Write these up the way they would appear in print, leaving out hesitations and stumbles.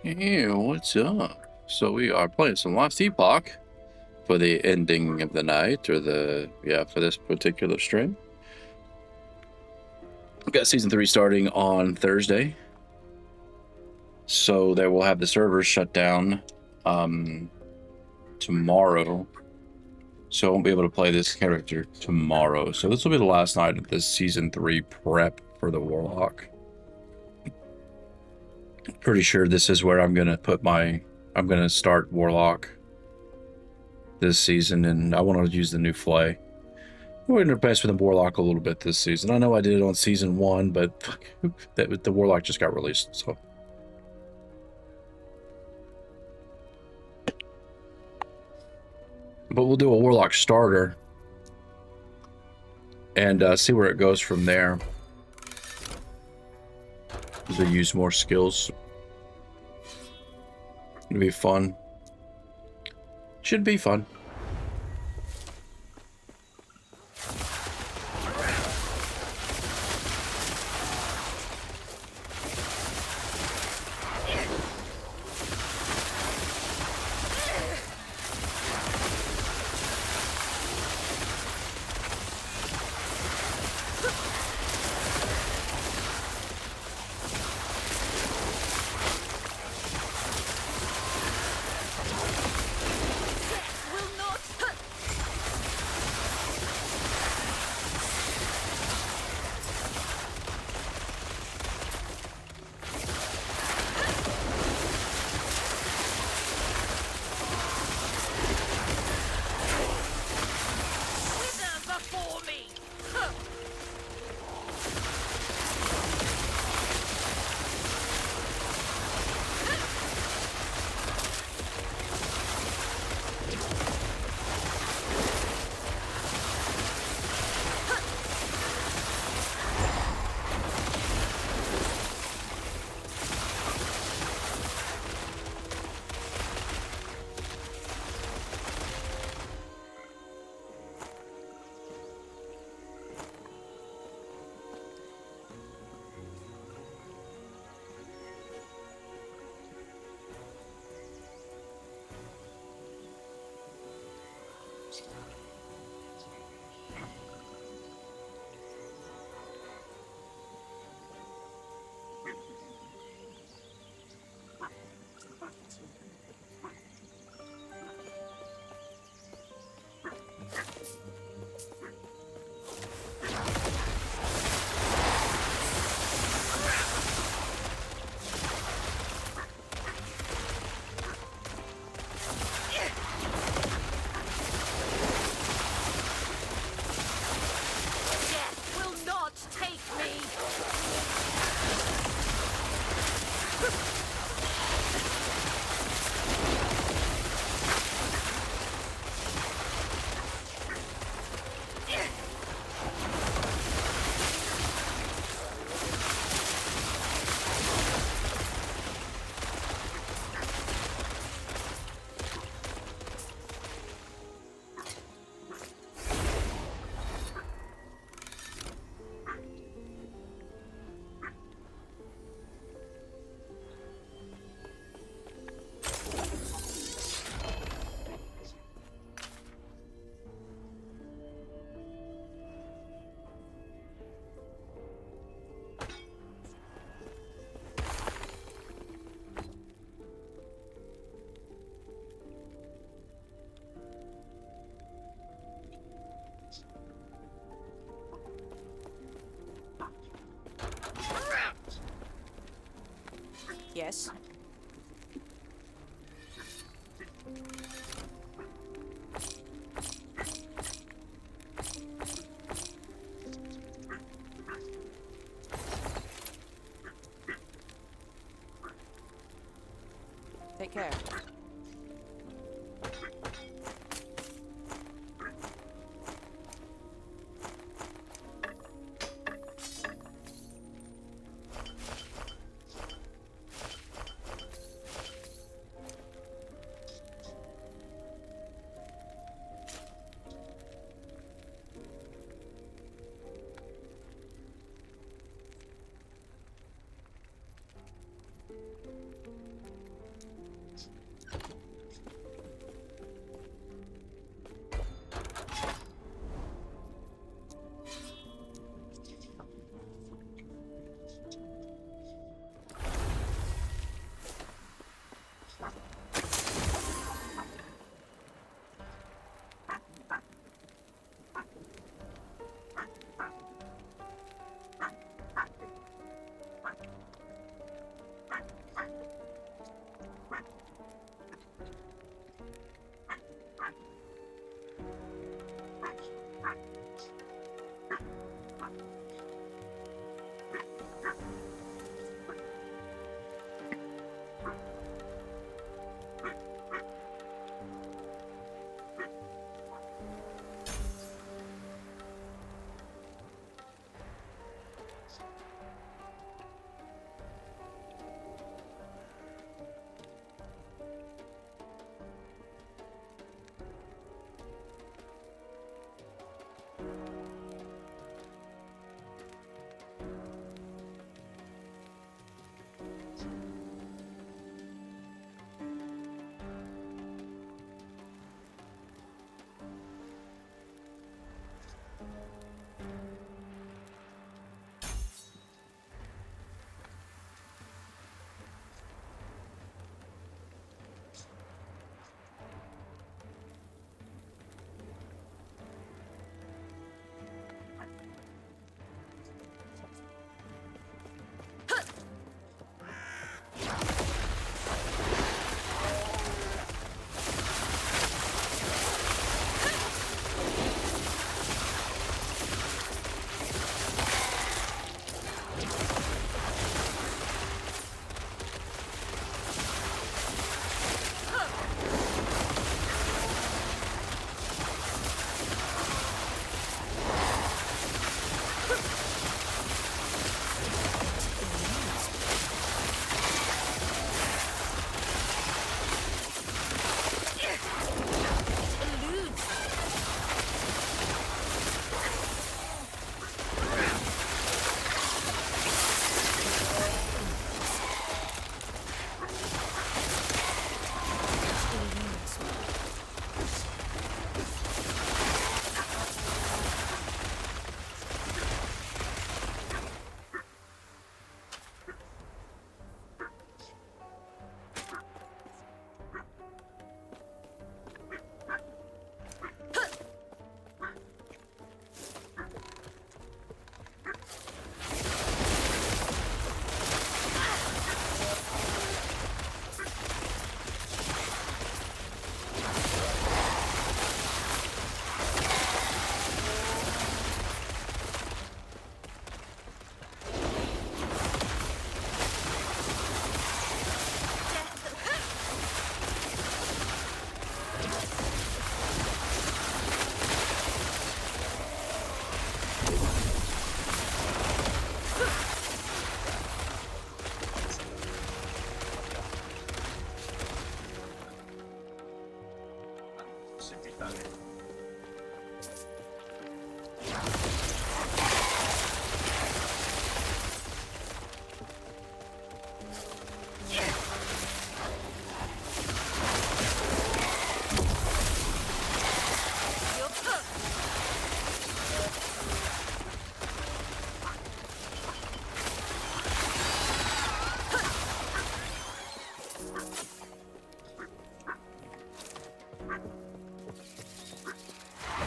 Hey, what's up? So we are playing some Lost Epoch for the ending of the night, or for this particular stream. We've got Season 3 starting on Thursday. So they will have the servers shut down tomorrow. So I won't be able to play this character tomorrow. So this will be the last night of this Season 3 prep for the Warlock. Pretty sure this is where I'm going to start Warlock this season, and I want to use the new Flay. We're going to pass with the Warlock a little bit this season. I know I did it on Season 1, but the Warlock just got released, so. But we'll do a Warlock starter and see where it goes from there. To use more skills. It'll be fun. Should be fun. Yes. Take care.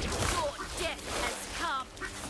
Your death has come.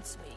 eludes me.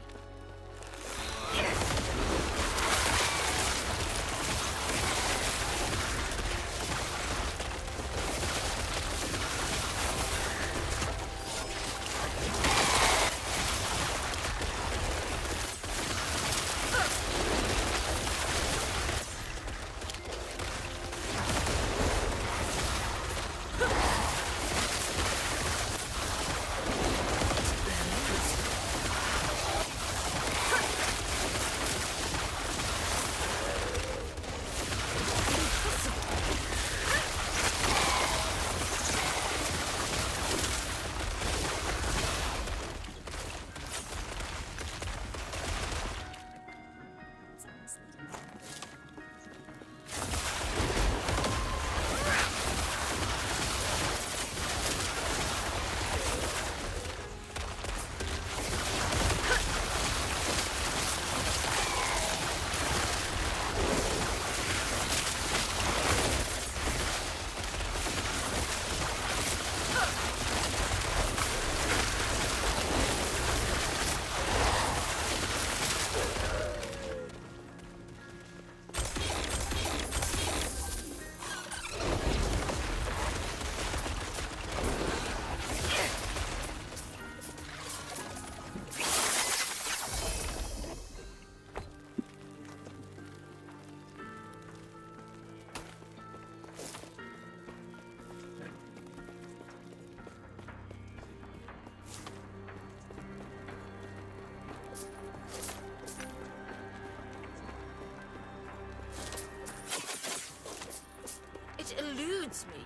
It eludes me.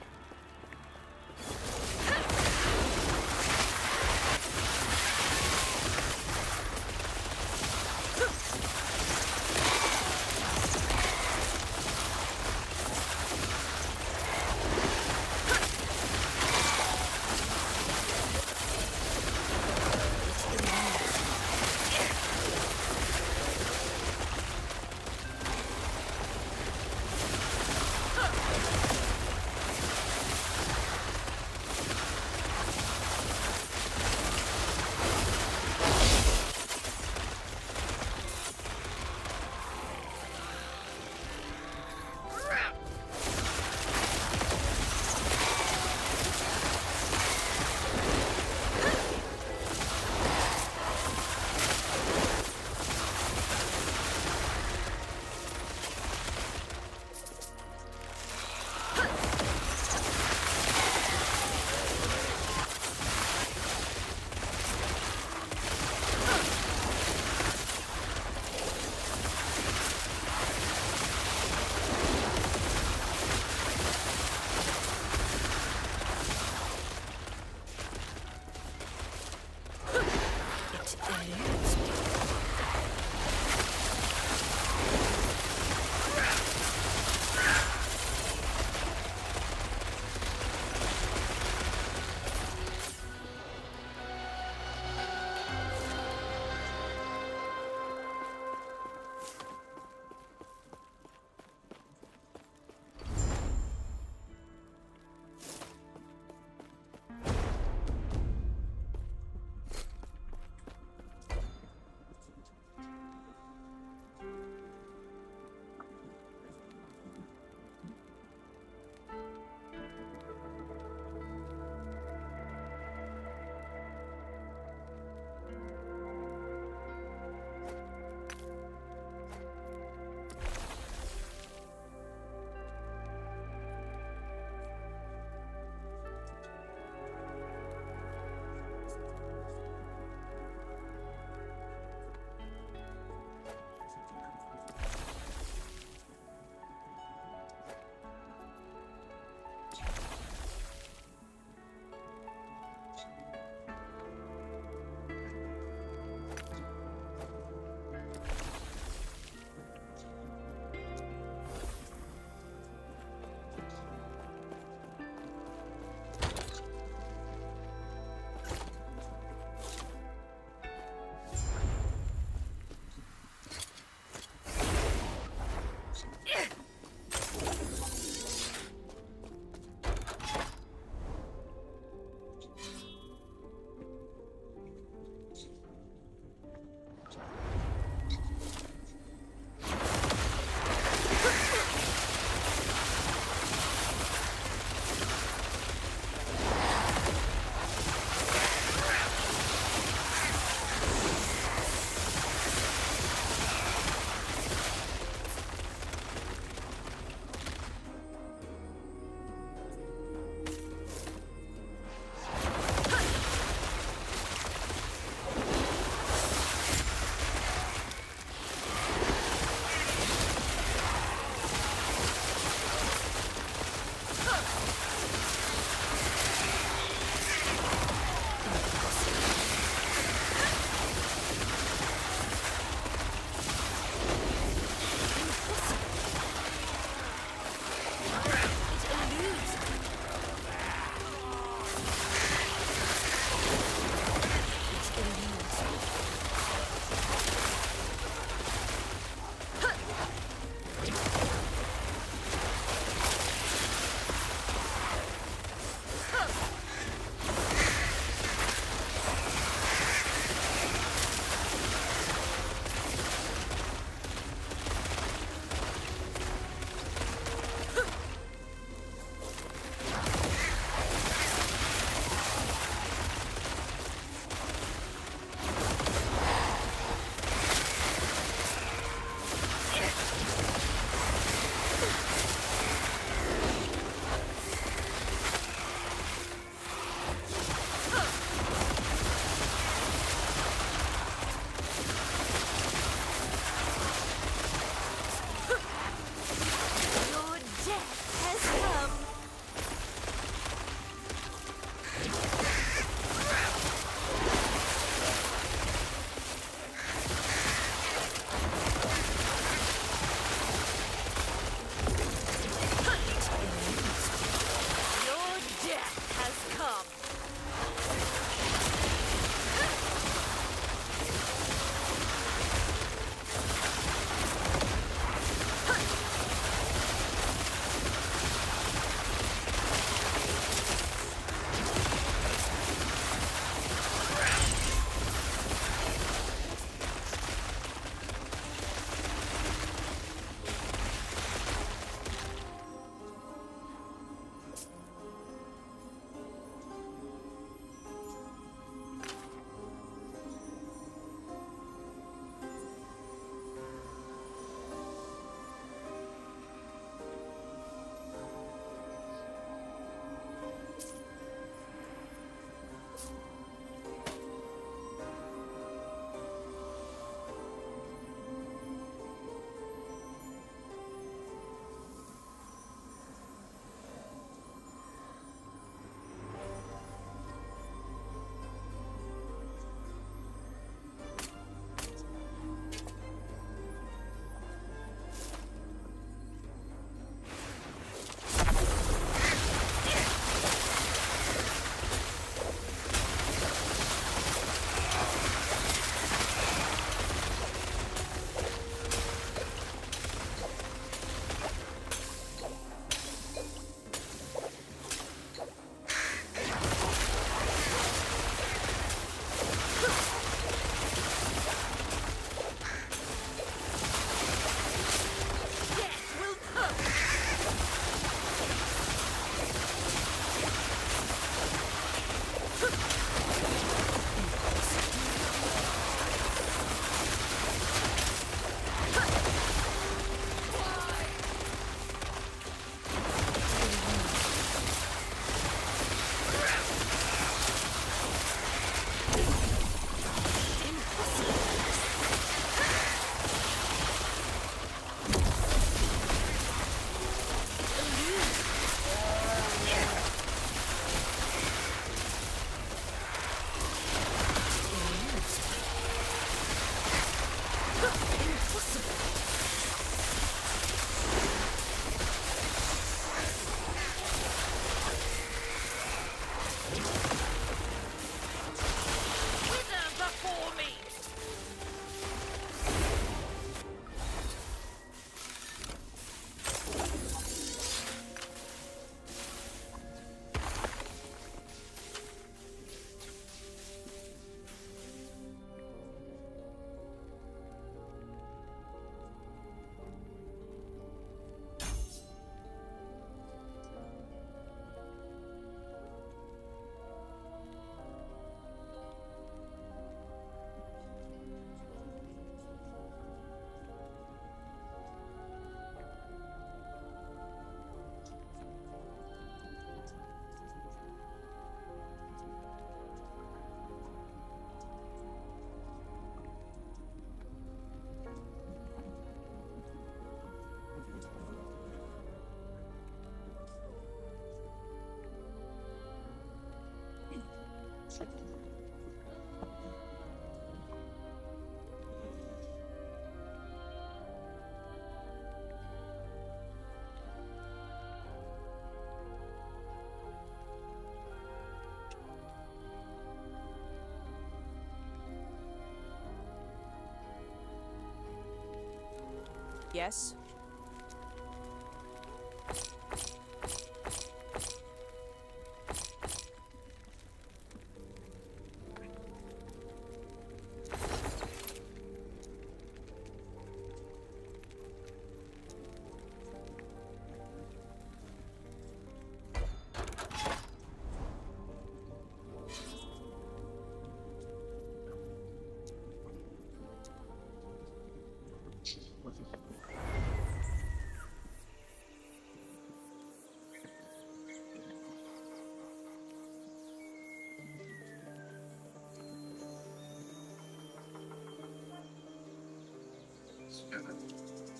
Yes?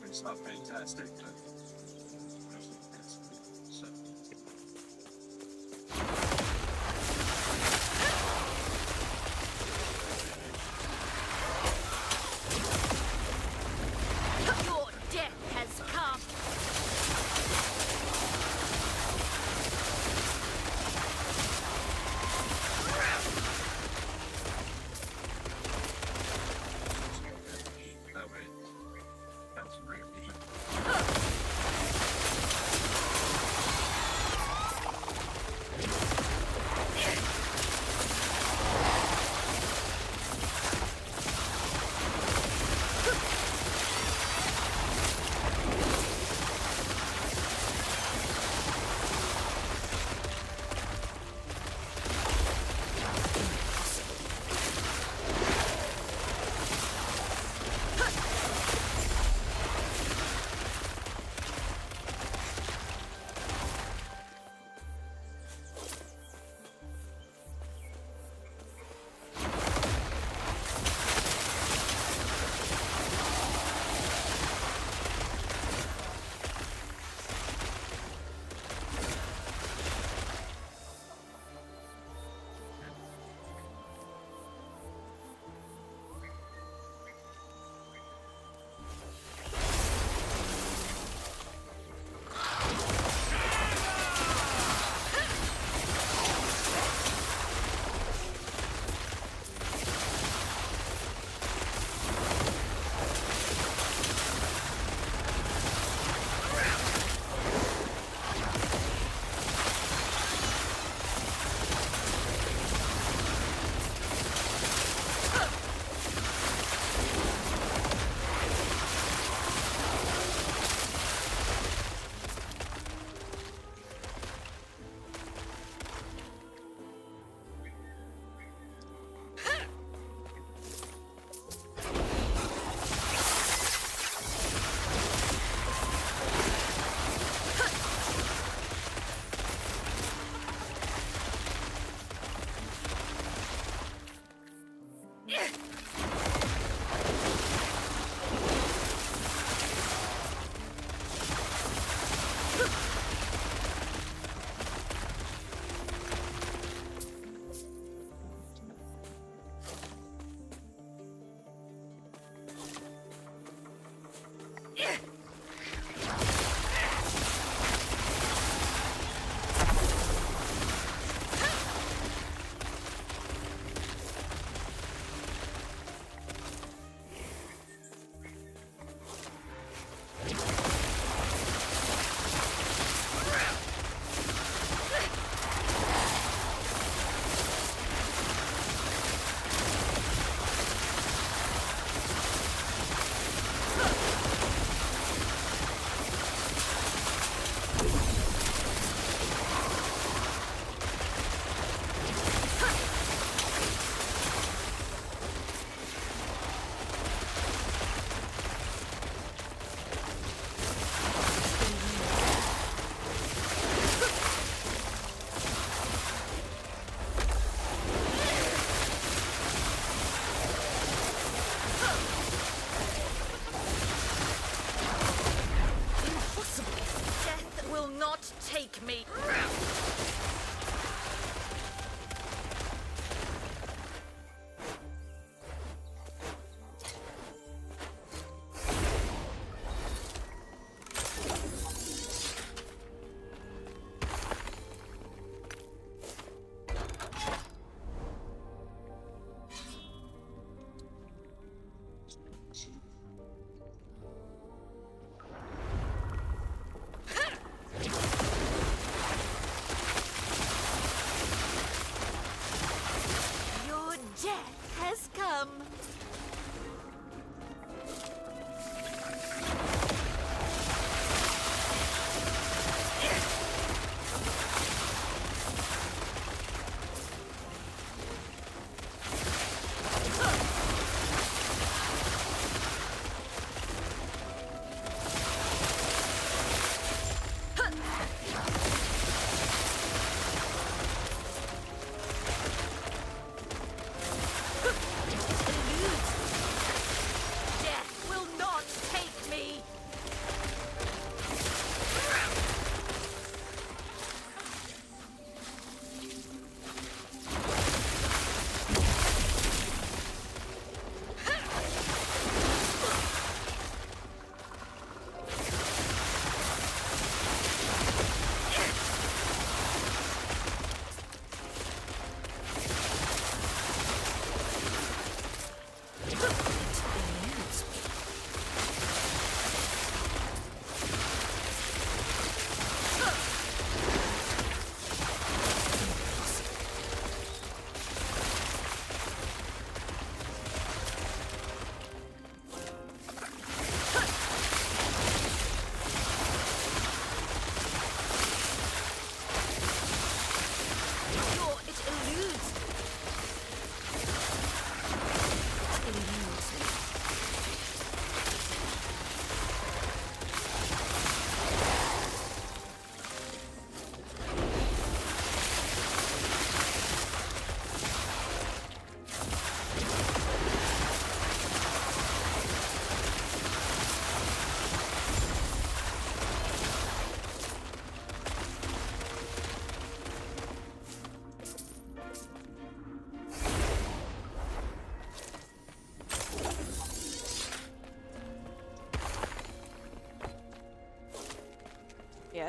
It's not fantastic, but Your death has come. that way, that's great.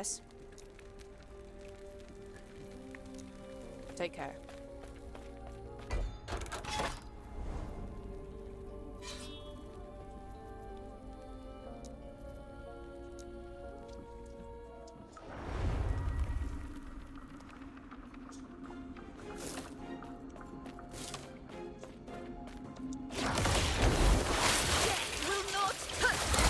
Yes? Take care. Will not touch.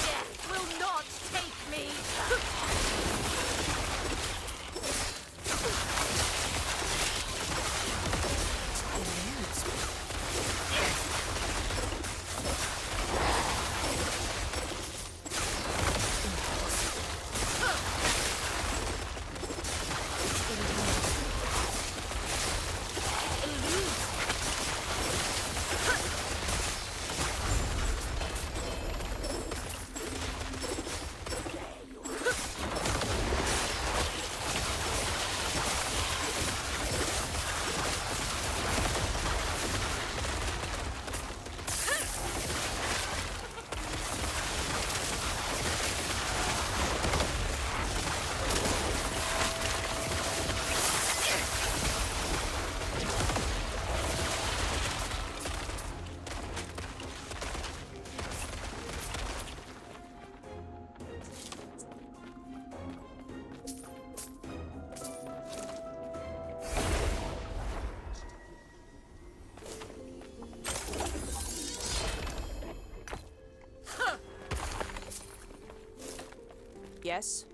Death will not take me. Yes?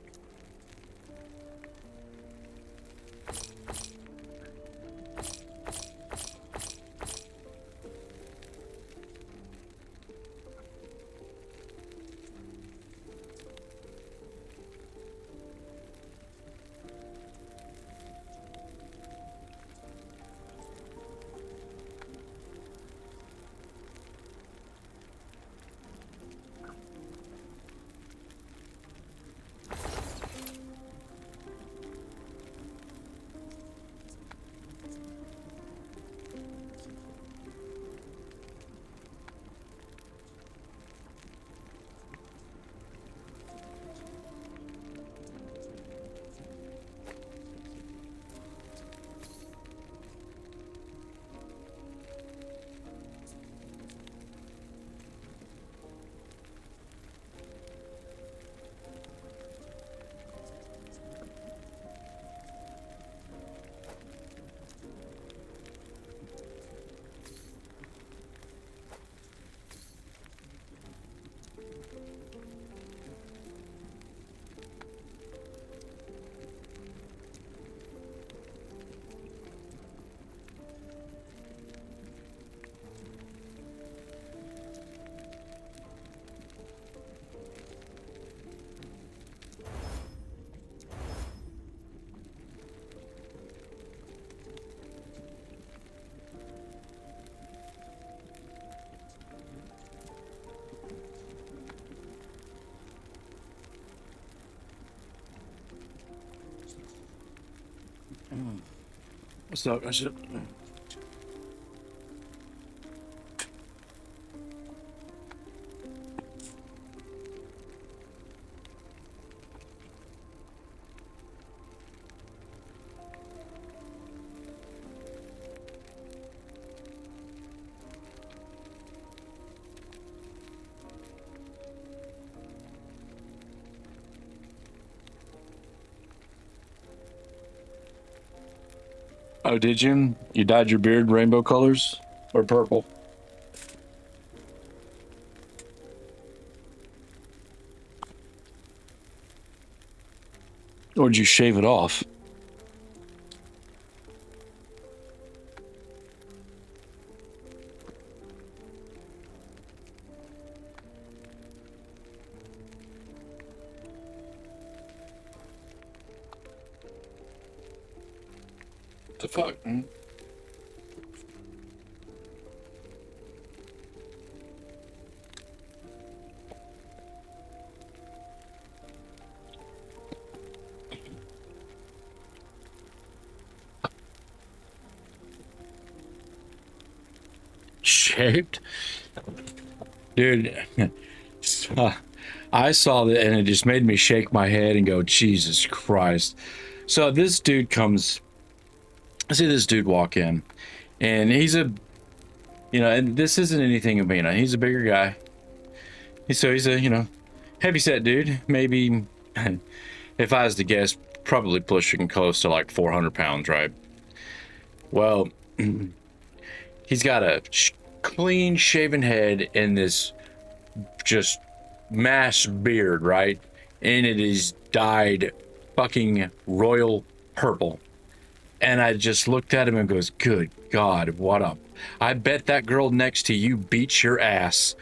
What's up? What's up? Oh, did you? You dyed your beard rainbow colors or purple? Or did you shave it off? What the fuck? Hmm? Shaved? Dude, I saw that and it just made me shake my head and go, Jesus Christ. So this dude comes, I see this dude walk in, and he's a, and this isn't anything of me, he's a bigger guy. He's a, heavy set dude, maybe, if I was to guess, probably pushing close to like 400 pounds, right? Well, he's got a clean shaven head and this just mass beard, right? And it is dyed fucking royal purple. And I just looked at him and goes, good God, what up? I bet that girl next to you beats your ass.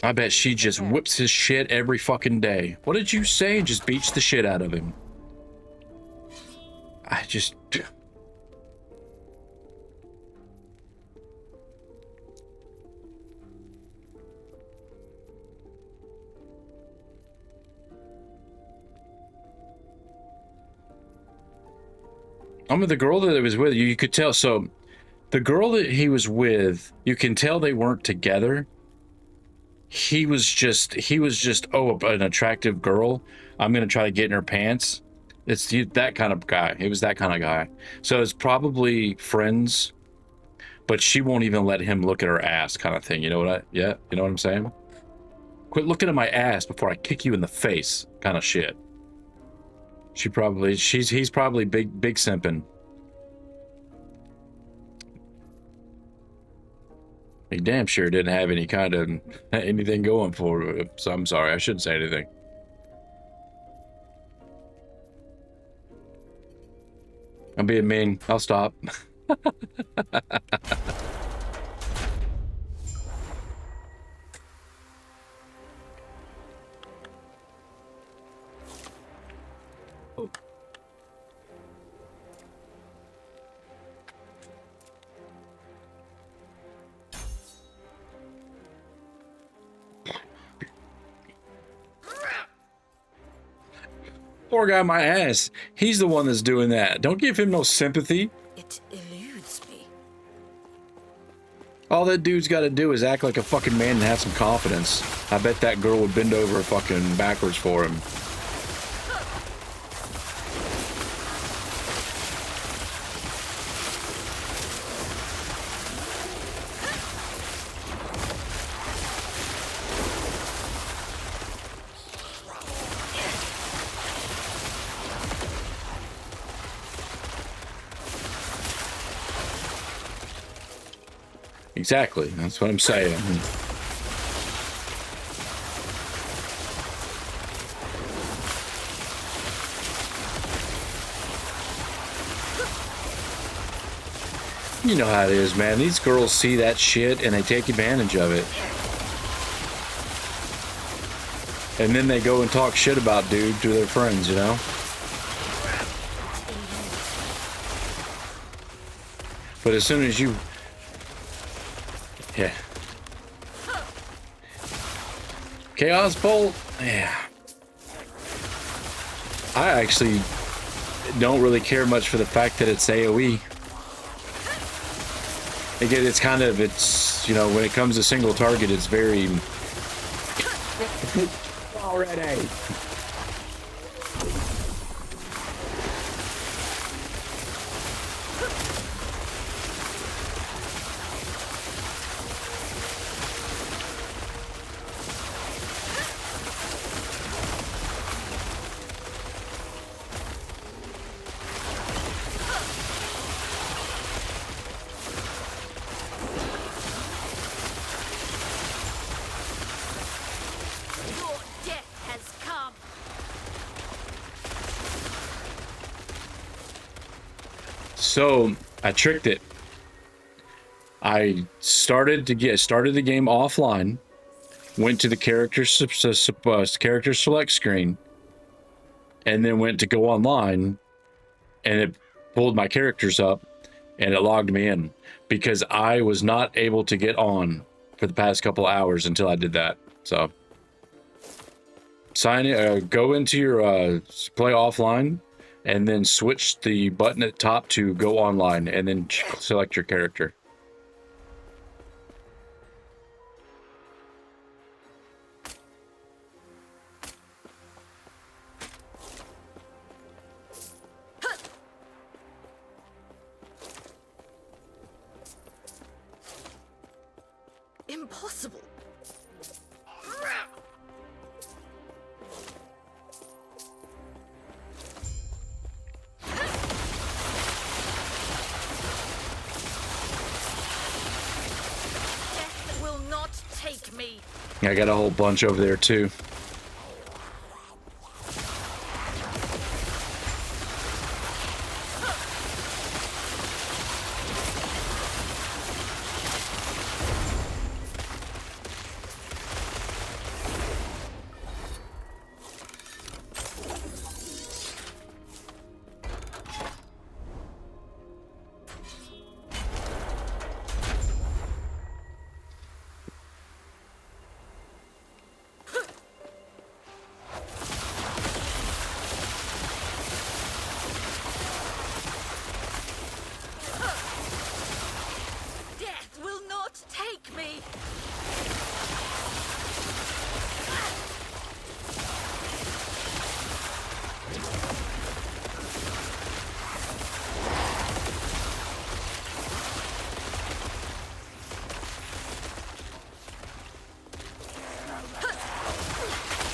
I bet she just whips his shit every fucking day. What did you say? Just beats the shit out of him. I just... I mean, the girl that was with you, you could tell. So the girl that he was with, you can tell they weren't together. He was just, oh, an attractive girl. I'm going to try to get in her pants. It's that kind of guy. He was that kind of guy. So it's probably friends, but she won't even let him look at her ass kind of thing. You know what you know what I'm saying? Quit looking at my ass before I kick you in the face kind of shit. He's probably big simping. He damn sure didn't have any kind of anything going for him. So I'm sorry, I shouldn't say anything. I'm being mean. I'll stop. Poor guy, my ass. He's the one that's doing that. Don't give him no sympathy. It eludes me. All that dude's got to do is act like a fucking man and have some confidence. I bet that girl would bend over fucking backwards for him. Exactly. That's what I'm saying. You know how it is, man. These girls see that shit and they take advantage of it. And then they go and talk shit about dude to their friends, you know? But as soon as you... Yeah. Chaos Bolt? Yeah. I actually don't really care much for the fact that it's AoE. Again, it's you know, when it comes to single target, it's very already. Your death has come. So I tricked it. I started the game offline, went to the character select screen, and then went to go online, and it pulled my characters up, and it logged me in because I was not able to get on for the past couple hours until I did that. So go into your play offline, and then switch the button at top to go online, and then select your character. Impossible. Death will not take me. I got a whole bunch over there too. Death will not take me.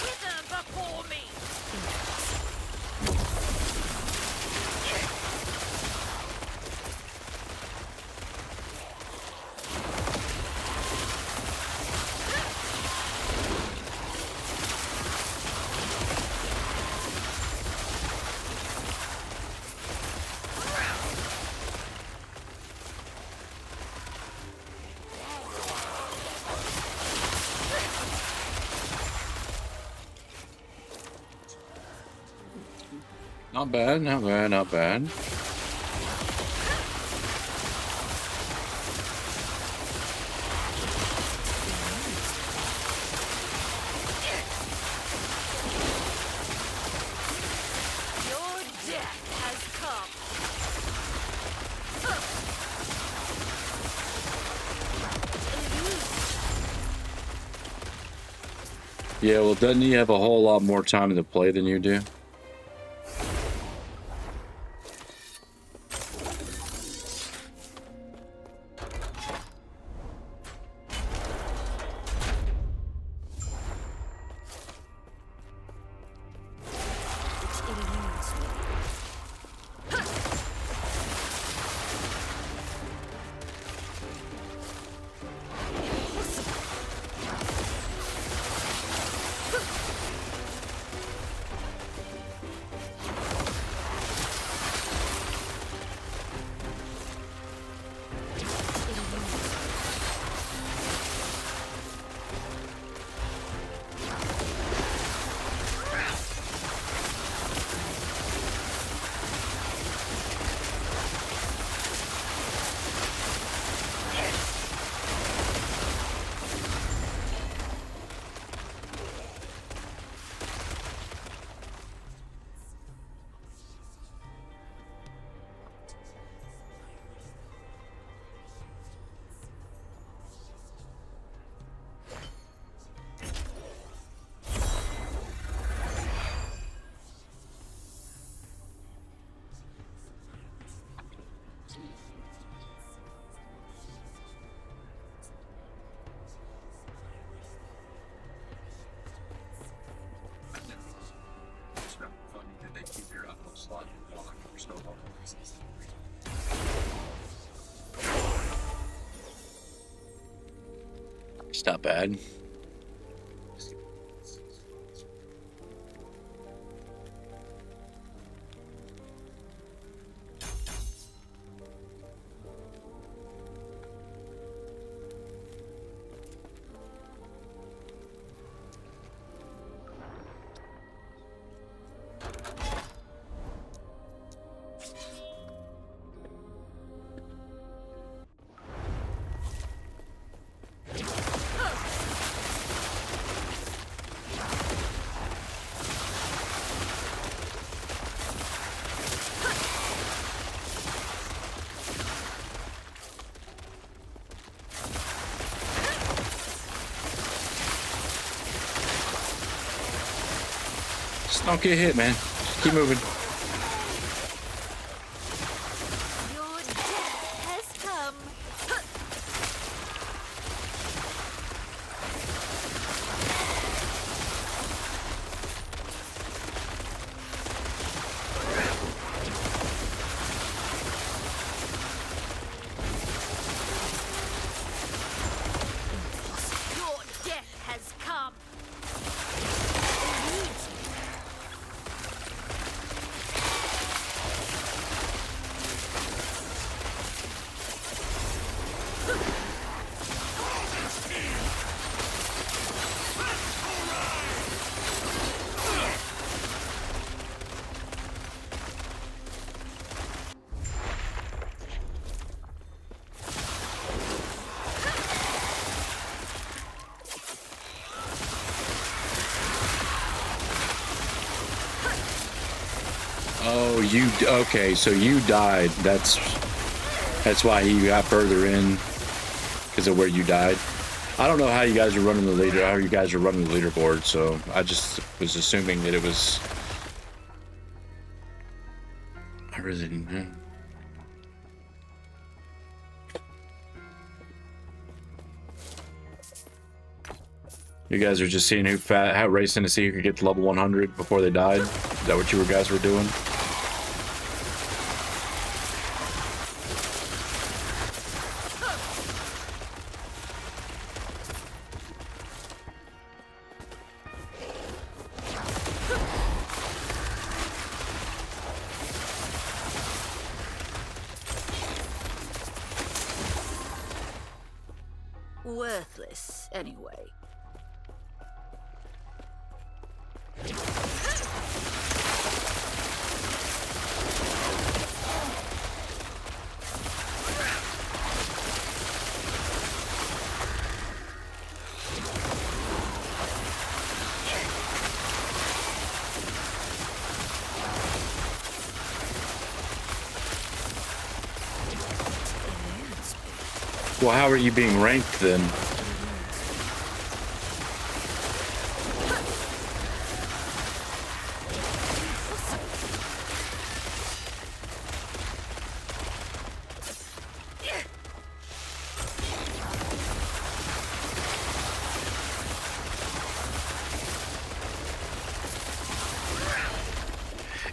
Hither before me. Not bad, not bad, not bad. Your death has come. Yeah, well, doesn't he have a whole lot more time to play than you do? Which eludes me. It's not bad. Just don't get hit, man. Just keep moving. Your death has come. Your death has come. Oh, you okay? So you died. That's why he got further in because of where you died. I don't know how you guys are running the leader. How you guys are running the leaderboard. So I just was assuming that it was. I really didn't know. You guys are just seeing how racing to see who could get to level 100 before they died. Is that what you guys were doing? Worthless, anyway. Well, how are you being ranked then?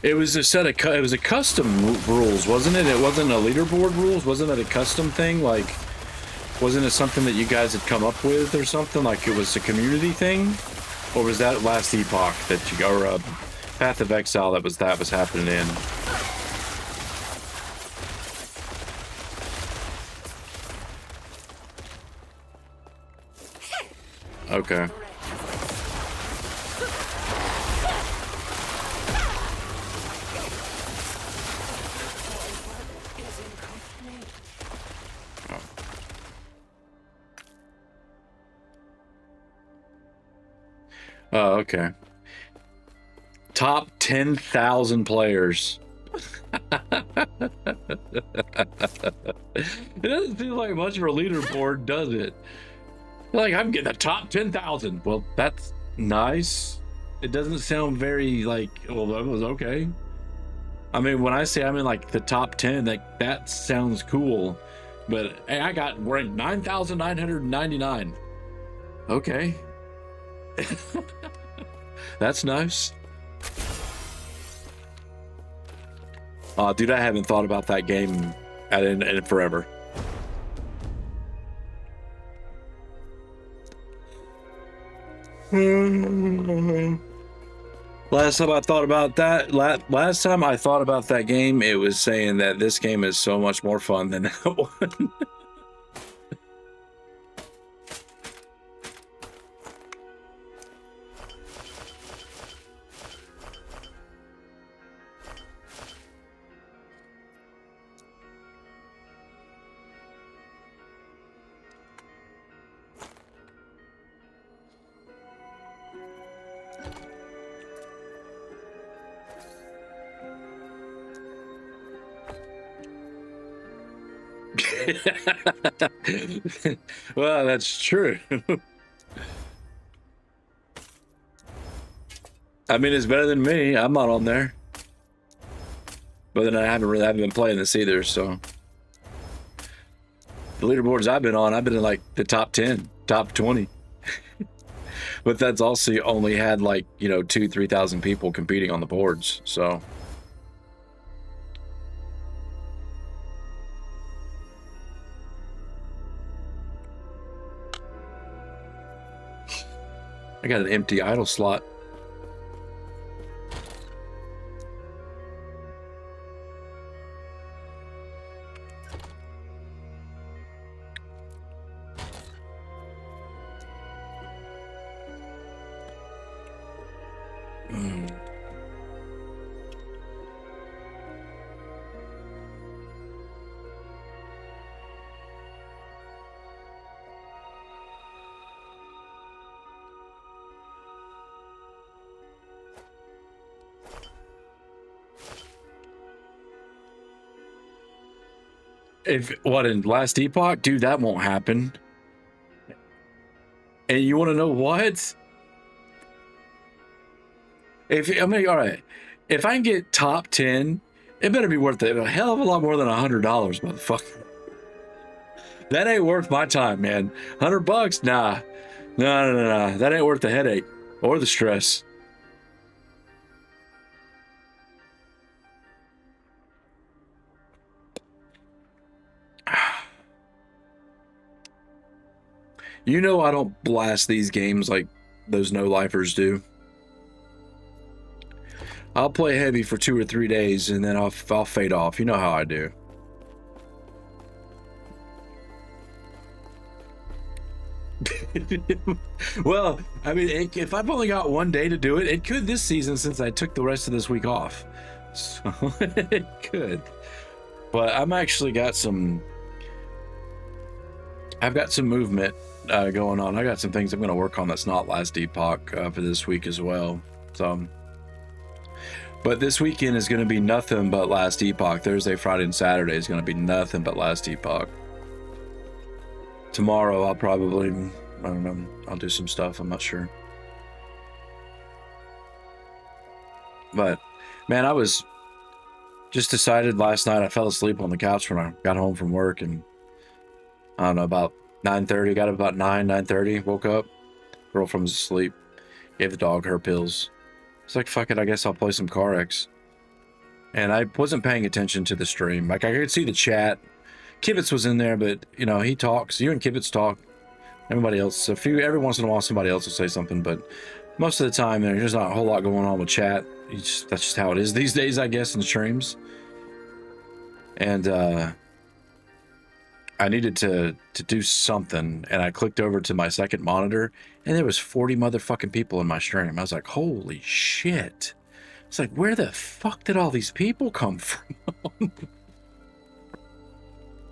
It was a set of it was a custom rules, wasn't it? It wasn't a leaderboard rules. Wasn't it a custom thing? Like, wasn't it something that you guys had come up with or something? Like it was a community thing, or was that last Epoch that you or Path of Exile that was happening in? Okay. Oh, okay. Top 10,000 players. It doesn't seem like much of a leaderboard, does it? Like, I'm getting the top 10,000. Well, that's nice. It doesn't sound very, like, well, that was okay. I mean, when I say I'm in, like, the top 10, that sounds cool. But, hey, I got ranked 9,999. Okay. That's nice. Dude, I haven't thought about that game in forever. Last time I thought about that, last time I thought about that game, it was saying that this game is so much more fun than that one. Well, that's true. I mean, it's better than me. I'm not on there, but then I haven't been playing this either. So the leaderboards I've been on, I've been in like the top 10, top 20. But that's also only had like 2,000-3,000 people competing on the boards. So. I got an empty idle slot. If what in last Epoch, dude, that won't happen. And you want to know what? All right, if I can get top 10, it better be worth it. A hell of a lot more than $100, motherfucker. That ain't worth my time, man. $100? Nah, no. That ain't worth the headache or the stress. You know I don't blast these games like those no-lifers do. I'll play heavy for 2 or 3 days and then I'll fade off. You know how I do. Well, I mean, if I've only got 1 day to do it, it could this season since I took the rest of this week off. So it could. But I've got some movement going on. I got some things I'm going to work on that's not last Epoch for this week as well. So, but this weekend is going to be nothing but last Epoch. Thursday, Friday, and Saturday is going to be nothing but last Epoch. Tomorrow I'll probably, I don't know, I'll do some stuff. I'm not sure. But man, I was just decided last night. I fell asleep on the couch when I got home from work, and I don't know, about 9:30, got up about 9:30, woke up, girlfriend was asleep, gave the dog her pills. It's like, fuck it, I guess I'll play some Car X. And I wasn't paying attention to the stream. Like, I could see the chat. Kibitz was in there, but he talks. You and Kibitz talk. Everybody else, every once in a while somebody else will say something, but most of the time there's not a whole lot going on with chat. That's just how it is these days, I guess, in streams. And I needed to do something, and I clicked over to my second monitor, and there was 40 motherfucking people in my stream. I was like, holy shit. It's like, where the fuck did all these people come from?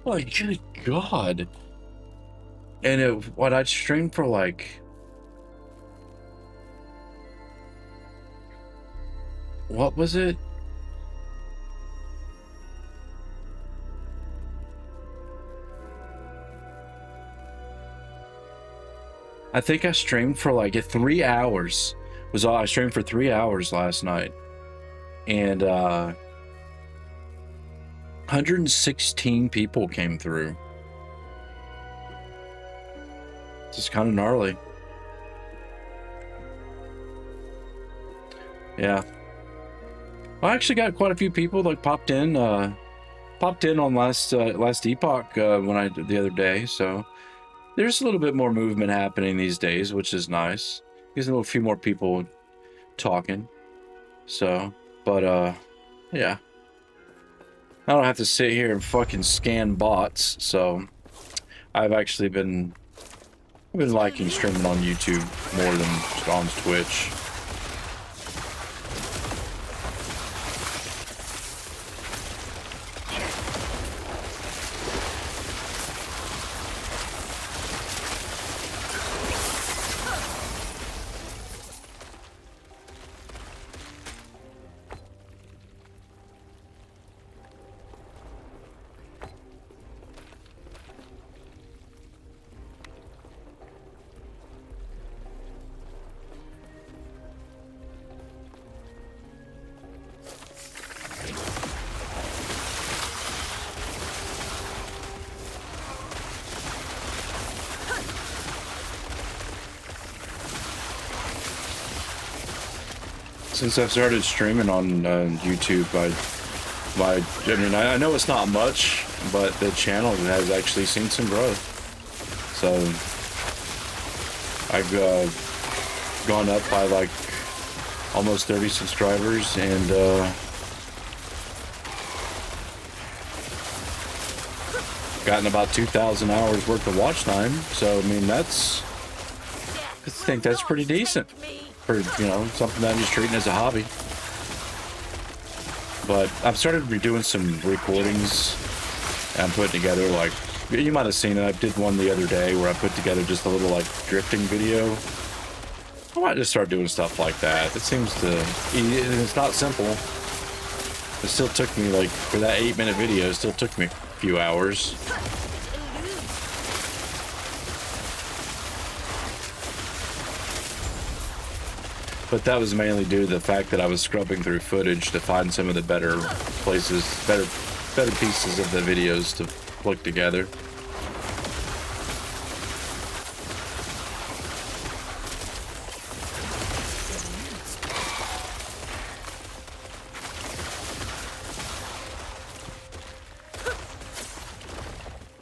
Like, good God. And I streamed for like, what was it? I think I streamed for like 3 hours. I streamed for 3 hours last night, and 116 people came through. It's just kind of gnarly. Yeah. I actually got quite a few people that popped in on last Epoch when the other day. So there's a little bit more movement happening these days, which is nice. Gives a few more people talking. So, but yeah. I don't have to sit here and fucking scan bots. So, I've been liking streaming on YouTube more than on Twitch. Since I've started streaming on YouTube, I know it's not much, but the channel has actually seen some growth. So I've gone up by like almost 30 subscribers, and gotten about 2,000 hours worth of watch time. So I mean, I think that's pretty decent. For, you know, something that I'm just treating as a hobby. But I've started doing some recordings and I'm putting together, like, you might have seen it, I did one the other day where I put together just a little like drifting video. I might just start doing stuff like that. It seems to, it's not simple. It still took me, like, for that 8-minute video, it still took me a few hours. But that was mainly due to the fact that I was scrubbing through footage to find some of the better places, better pieces of the videos to plug together.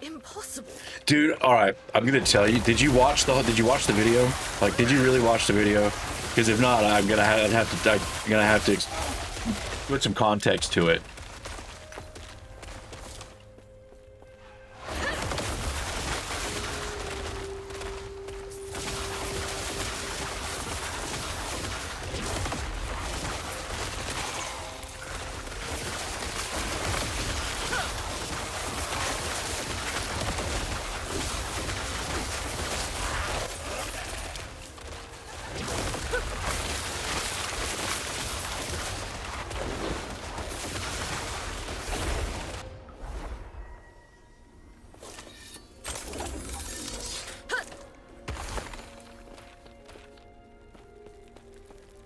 Impossible. Dude, all right, I'm gonna tell you. Did you watch the video? Like, did you really watch the video? Because if not, I'm gonna have to put some context to it.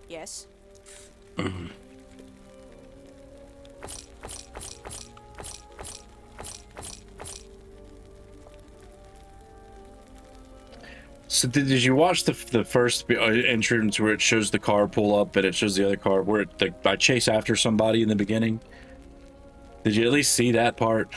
Yes. So did you watch the first entrance where it shows the car pull up and it shows the other car where I chase after somebody in the beginning? Did you at least see that part?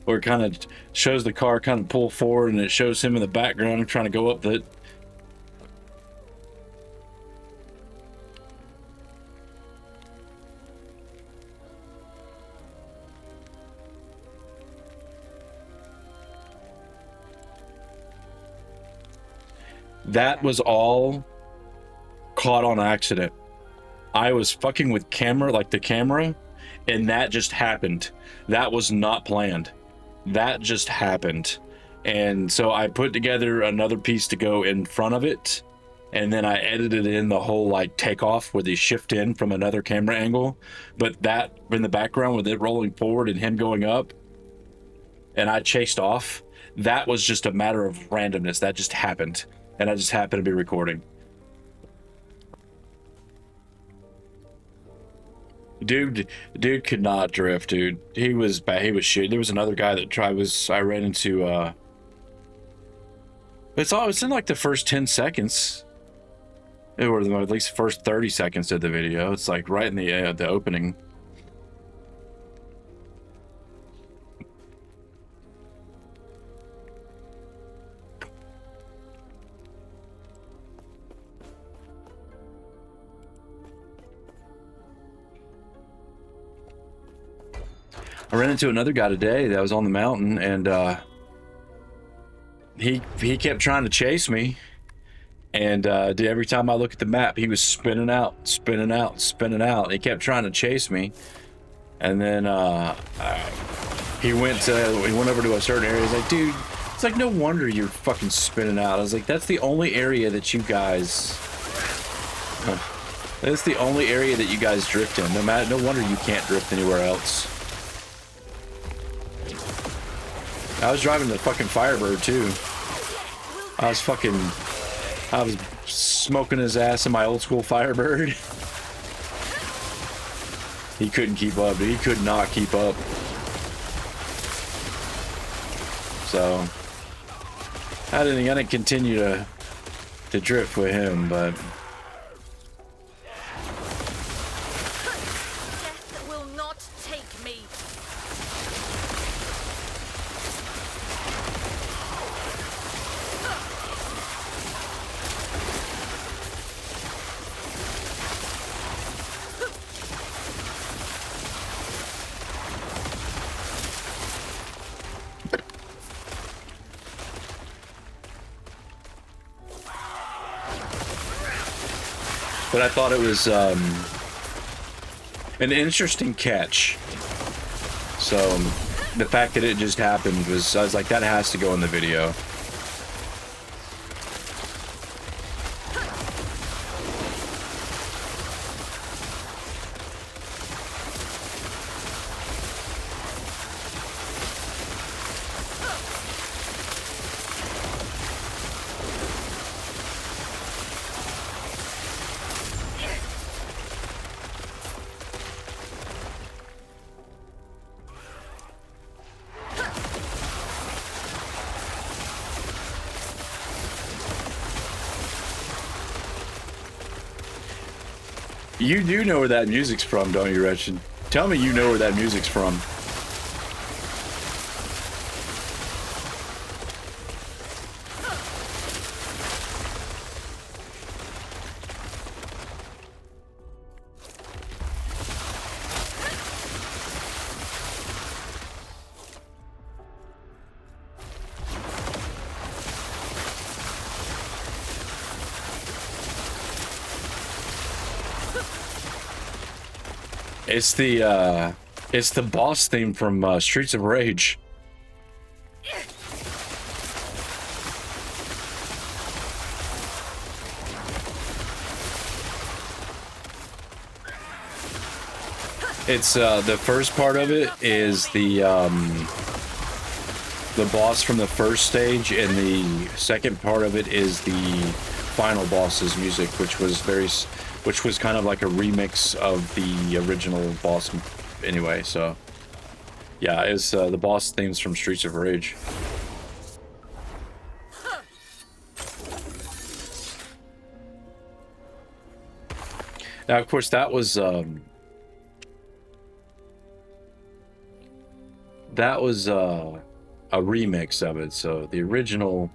Or it kind of shows the car kind of pull forward and it shows him in the background trying to go up the... That was all caught on accident. I was fucking with the camera, and that just happened. That was not planned. That just happened. And so I put together another piece to go in front of it, and then I edited in the whole like takeoff where they shift in from another camera angle. But that in the background with it rolling forward and him going up, and I chased off, that was just a matter of randomness. That just happened. And I just happened to be recording. Dude could not drift, dude. He was bad. He was shit. There was another guy that I ran into, it's in like the first 10 seconds. Or at least first 30 seconds of the video. It's like right in the opening. I ran into another guy today that was on the mountain, and he kept trying to chase me, and every time I look at the map, he was spinning out, spinning out, spinning out. He kept trying to chase me, and then he went over to a certain area. He's like, dude, it's like, no wonder you're fucking spinning out. I was like, that's the only area that you guys. That's the only area that you guys drift in. No wonder you can't drift anywhere else. I was driving the fucking Firebird too. I was smoking his ass in my old school Firebird. He couldn't keep up, dude. He could not keep up. So I didn't continue to drift with him, but Death will not take me. but I thought it was an interesting catch. So the fact that it just happened was, I was like, that has to go in the video. You do know where that music's from, don't you, Wretched? Tell me you know where that music's from. It's the boss theme from Streets of Rage. It's the first part of it is the boss from the first stage, and the second part of it is the final boss's music, which was kind of like a remix of the original boss anyway. So yeah, it's the boss themes from Streets of Rage. Now of course that was a remix of it. So the original,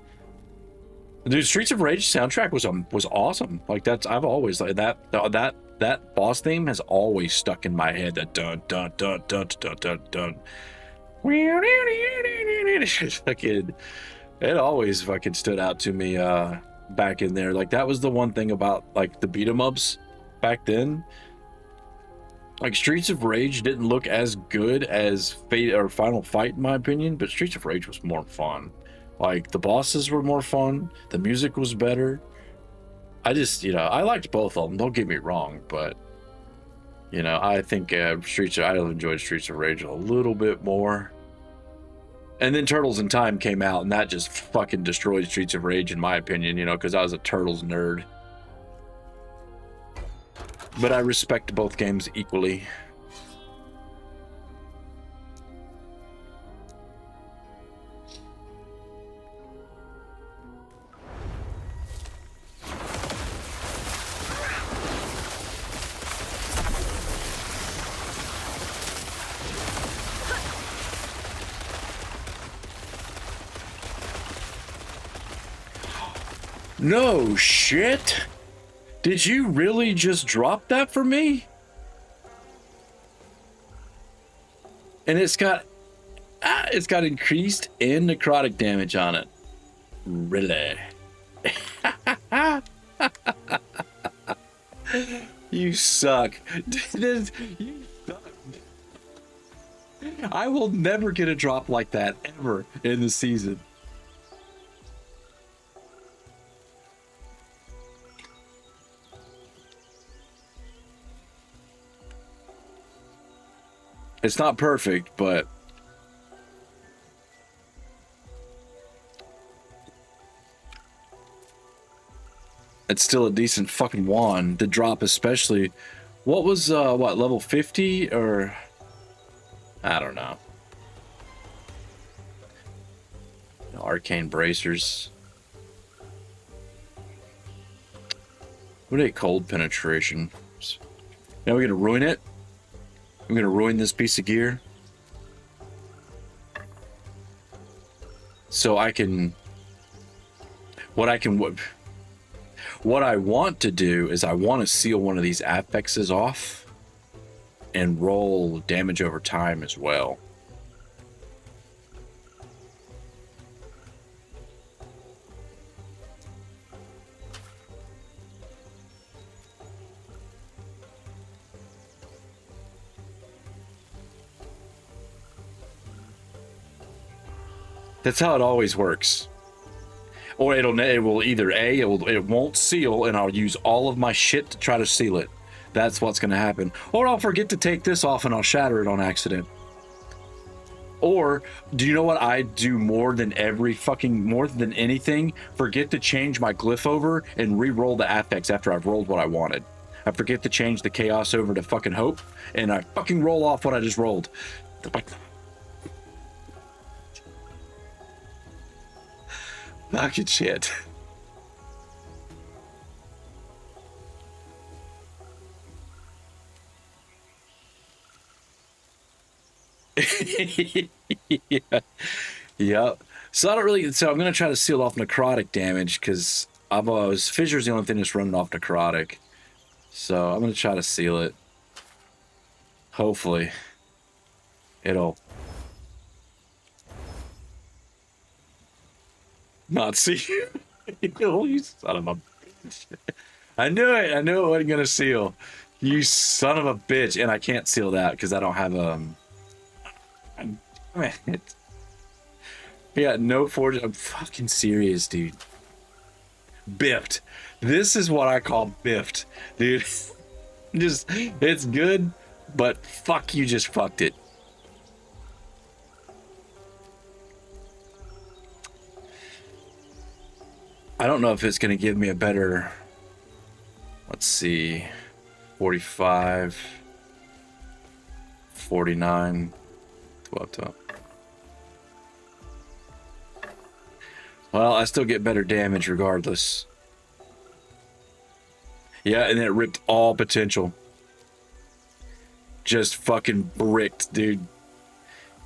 dude, Streets of Rage soundtrack was awesome. Like I've always like that boss theme has always stuck in my head. That dun dun dun dun dun dun dun. Fucking, it always fucking stood out to me back in there. Like that was the one thing about like the beat 'em ups back then. Like Streets of Rage didn't look as good as Fate or Final Fight in my opinion, but Streets of Rage was more fun. Like the bosses were more fun, the music was better. I just, I liked both of them, don't get me wrong, but I think I enjoyed Streets of Rage a little bit more. And then Turtles in Time came out, and that just fucking destroyed Streets of Rage in my opinion, because I was a Turtles nerd. But I respect both games equally. No shit. Did you really just drop that for me? And it's got increased and necrotic damage on it. Really? You suck. You suck. I will never get a drop like that ever in the season. It's not perfect, but it's still a decent fucking wand. The drop especially. What was what, level 50 or I don't know. Arcane bracers. What a cold penetration. Now we're gonna ruin it. I'm gonna ruin this piece of gear. So I can what I want to do is I want to seal one of these affixes off and roll damage over time as well. That's how it always works. Or it will either it won't seal and I'll use all of my shit to try to seal it. That's what's going to happen. Or I'll forget to take this off and I'll shatter it on accident. Or do you know what I do more than anything? Forget to change my glyph over and re-roll the affix after I've rolled what I wanted. I forget to change the chaos over to fucking hope and I fucking roll off what I just rolled. Fucking shit. Yeah. Yep. So I don't really. So I'm gonna try to seal off necrotic damage because fissure's the only thing that's running off necrotic. So I'm gonna try to seal it. Hopefully, it'll not see you. You son of a bitch. I knew it. I knew it wasn't gonna seal. You son of a bitch. And I can't seal that because I don't have damn it. Yeah, no forge. I'm fucking serious, dude. Biffed. This is what I call biffed, dude. Just, it's good, but fuck, you just fucked it. I don't know if it's going to give me a better, let's see, 45, 49, 12 top. Well, I still get better damage regardless. Yeah, and it ripped all potential. Just fucking bricked, dude.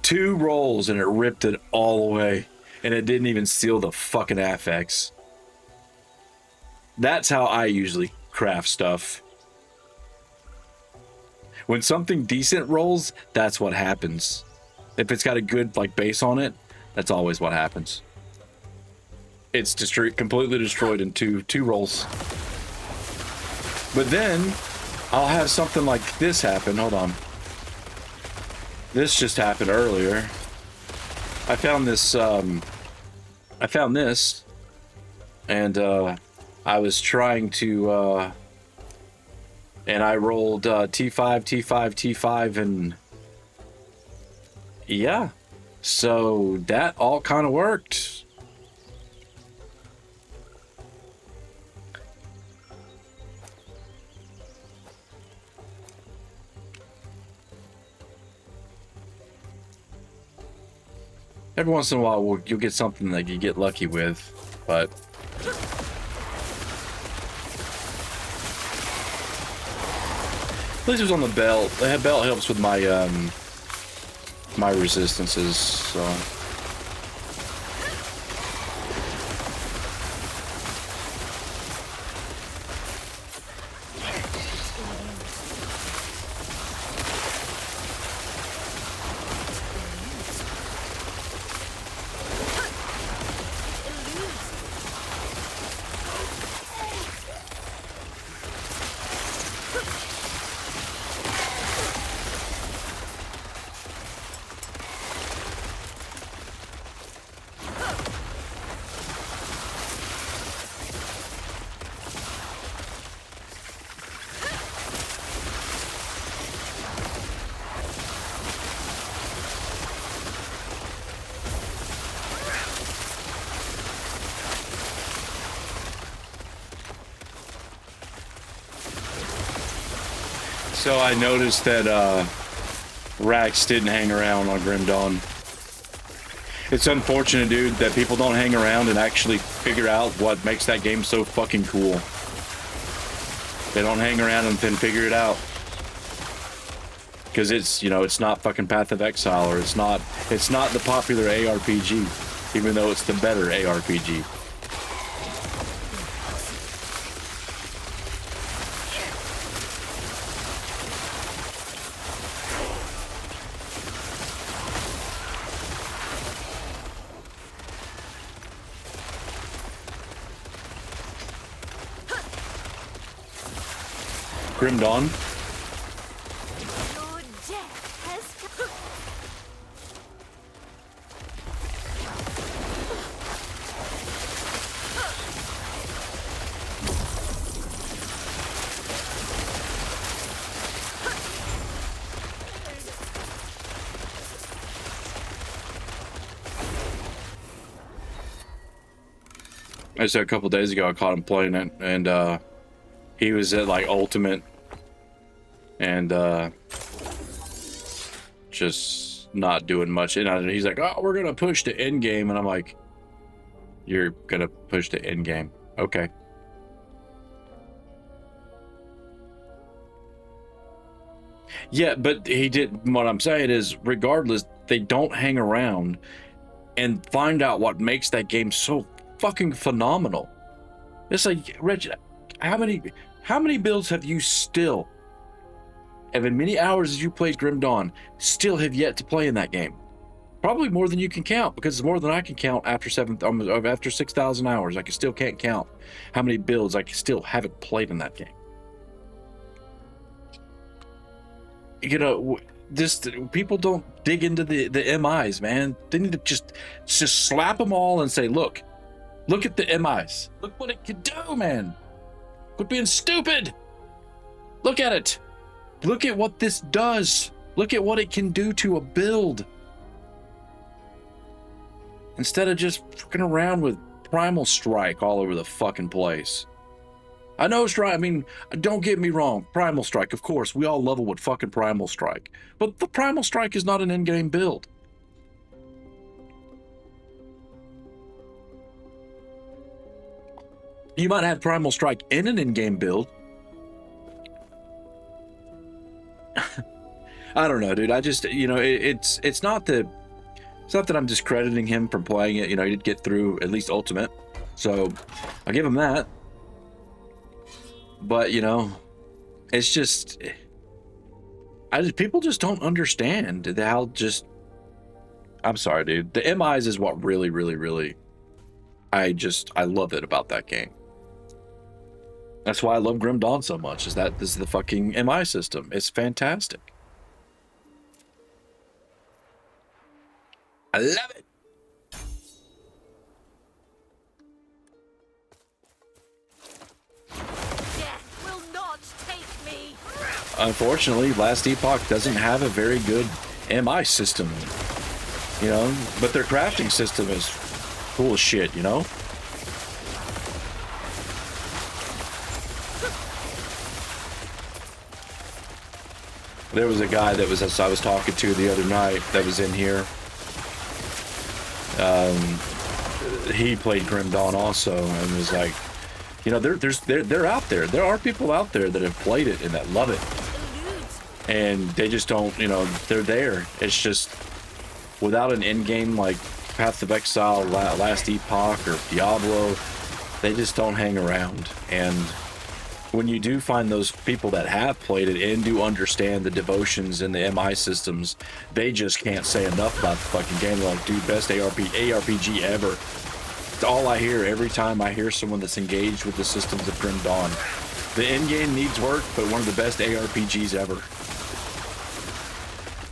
2 rolls and it ripped it all away. And it didn't even seal the fucking affix. That's how I usually craft stuff. When something decent rolls, that's what happens. If it's got a good like base on it, that's always what happens. It's completely destroyed in two rolls. But then I'll have something like this happen. Hold on. This just happened earlier. I found this and I was trying to and I rolled T5, T5, T5, and yeah, so that all kind of worked. Every once in a while, you'll get something that you get lucky with, but at least it was on the belt. The belt helps with my my resistances, so. So I noticed that Rax didn't hang around on Grim Dawn. It's unfortunate, dude, that people don't hang around and actually figure out what makes that game so fucking cool. They don't hang around and then figure it out. Because it's, you know, it's not fucking Path of Exile, or it's not the popular ARPG, even though it's the better ARPG. Grim Dawn. Your death has come. I said a couple days ago I caught him playing it, and he was at like ultimate and just not doing much. And he's like, "Oh, we're gonna push to end game," and I'm like, "You're gonna push to end game, okay?" Yeah, but he did. What I'm saying is, regardless, they don't hang around and find out what makes that game so fucking phenomenal. It's like, Reg, how many builds have you still, and in many hours as you played Grim Dawn, still have yet to play in that game? Probably more than you can count, because it's more than I can count after 6,000 hours. I still can't count how many builds I still haven't played in that game. You know, just people don't dig into the MIs, man. They need to just slap them all and say, look at the MIs. Look what it can do, man. Quit being stupid. Look at it. Look at what this does. Look at what it can do to a build. Instead of just fucking around with Primal Strike all over the fucking place. I know Strike, I mean, don't get me wrong. Primal Strike, of course, we all level with fucking Primal Strike. But the Primal Strike is not an in-game build. You might have Primal Strike in an in-game build. I don't know, dude. I just, you know, it's not that I'm discrediting him from playing it. You know, he did get through at least Ultimate, so I'll give him that. But, you know, it's just, people just don't understand how just, I'm sorry, dude. The MIs is what really, really, really, I love it about that game. That's why I love Grim Dawn so much, is that this is the fucking MI system. It's fantastic. I love it. Death will not take me. Unfortunately, Last Epoch doesn't have a very good MI system, you know, but their crafting system is cool as shit, you know? There was a guy that I was talking to the other night that was in here. He played Grim Dawn also, and was like, you know, they're out there. There are people out there that have played it and that love it, and they just don't, you know, they're there. It's just without an end game like Path of Exile, Last Epoch, or Diablo, they just don't hang around. And when you do find those people that have played it and do understand the devotions and the MI systems, they just can't say enough about the fucking game. They're like, dude, best ARPG ever. It's all I hear every time I hear someone that's engaged with the systems of Grim Dawn. The end game needs work, but one of the best ARPGs ever.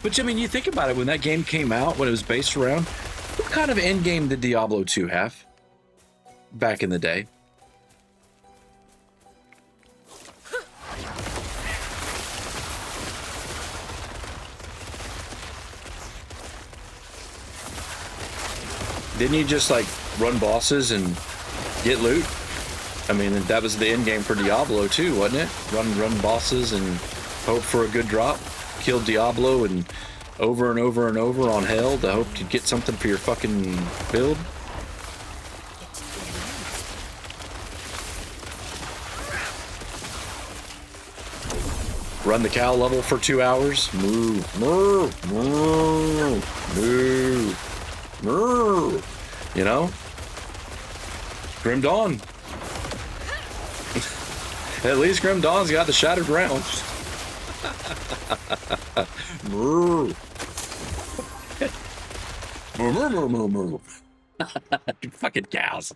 But I mean, you think about it, when that game came out, when it was based around, what kind of end game did Diablo 2 have back in the day? Didn't you just like run bosses and get loot? I mean, that was the end game for Diablo too, wasn't it? Run bosses and Hope for a good drop. Kill Diablo and over on hell to hope to get something for your fucking build. Run the cow level for 2 hours. Moo, moo, moo, moo, moo. You know? Grim Dawn. At least Grim Dawn's got the Shattered Realms. Moo. Moo, moo, moo, moo, moo. Fucking cows.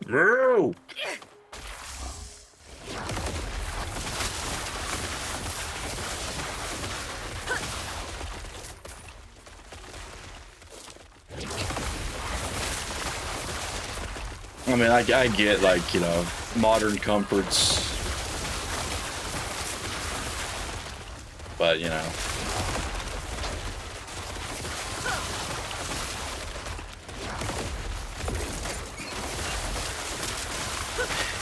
Moo. I mean, I get, like, you know, modern comforts, but, you know.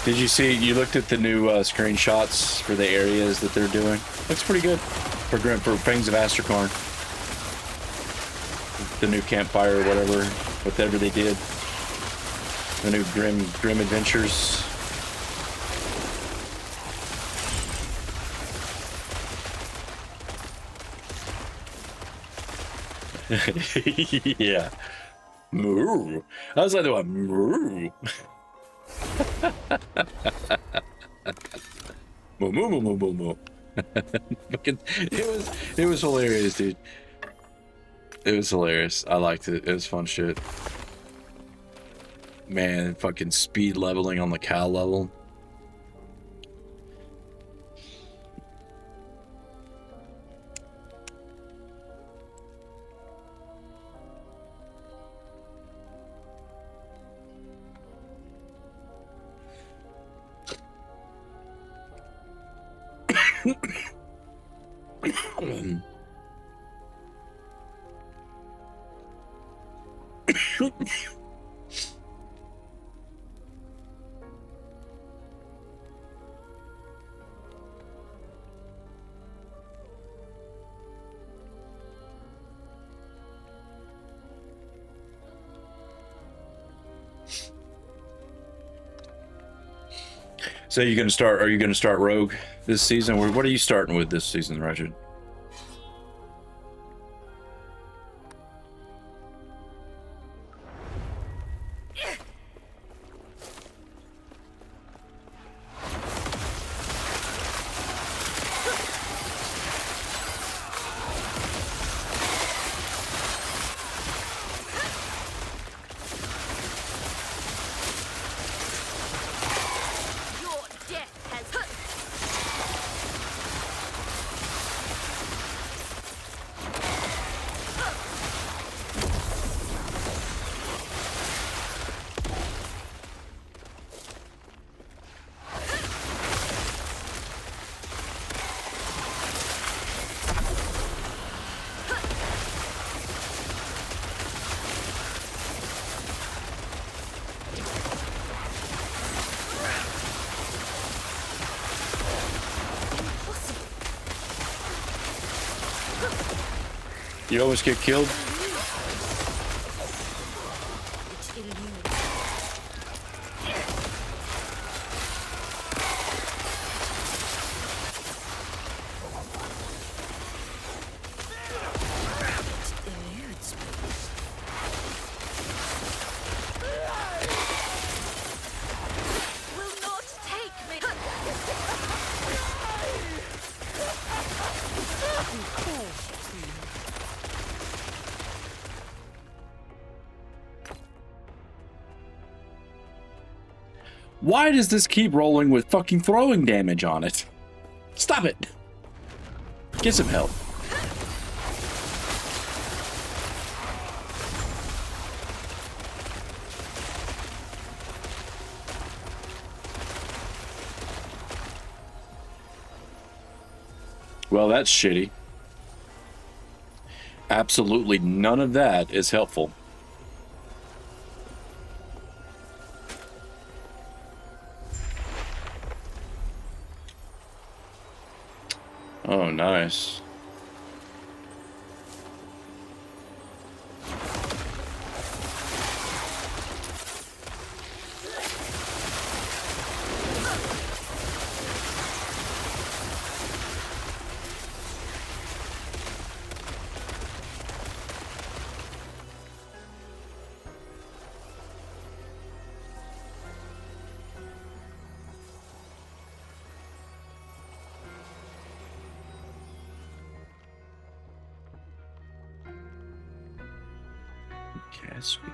Did you see, you looked at the new screenshots for the areas that they're doing? Looks pretty good for Fangs of Astracorn. The new campfire or whatever they did. The new Grim Adventures. Yeah. Moo. I was like, the one, moo. Moo, moo, moo, moo, moo, moo. It was hilarious, dude. It was hilarious. I liked it. It was fun shit. Man, fucking speed leveling on the cow level. So are you gonna start Rogue this season? What are you starting with this season, Richard? You almost get killed? Why does this keep rolling with fucking throwing damage on it? Stop it! Get some help. Well, that's shitty. Absolutely none of that is helpful. Oh, nice. Cat speed.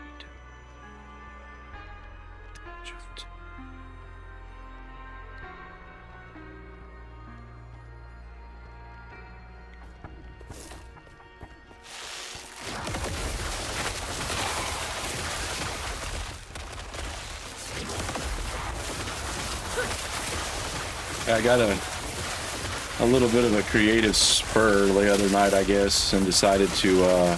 I got a little bit of a creative spur the other night, I guess, and decided to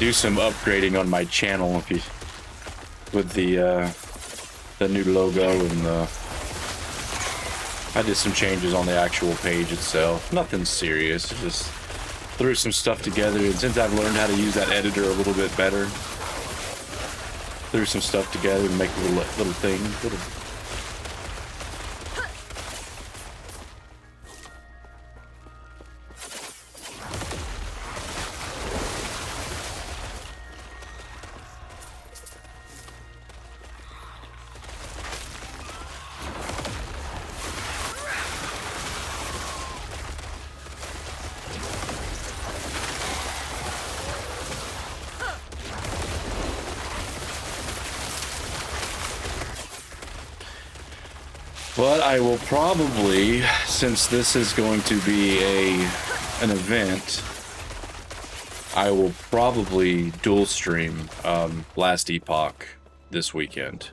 do some upgrading on my channel with the new logo, and I did some changes on the actual page itself. Nothing serious, just threw some stuff together, and since I've learned how to use that editor a little bit better, threw some stuff together to make little things. But I will probably, since this is going to be an event, I will probably dual stream Last Epoch this weekend.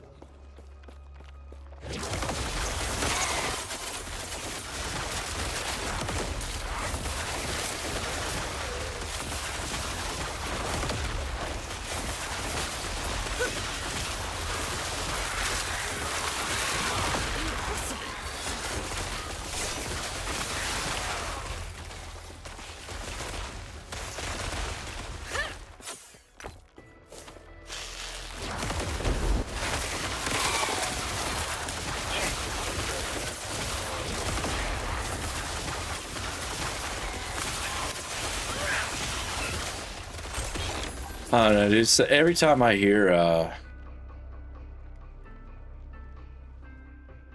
I don't know, it's every time I hear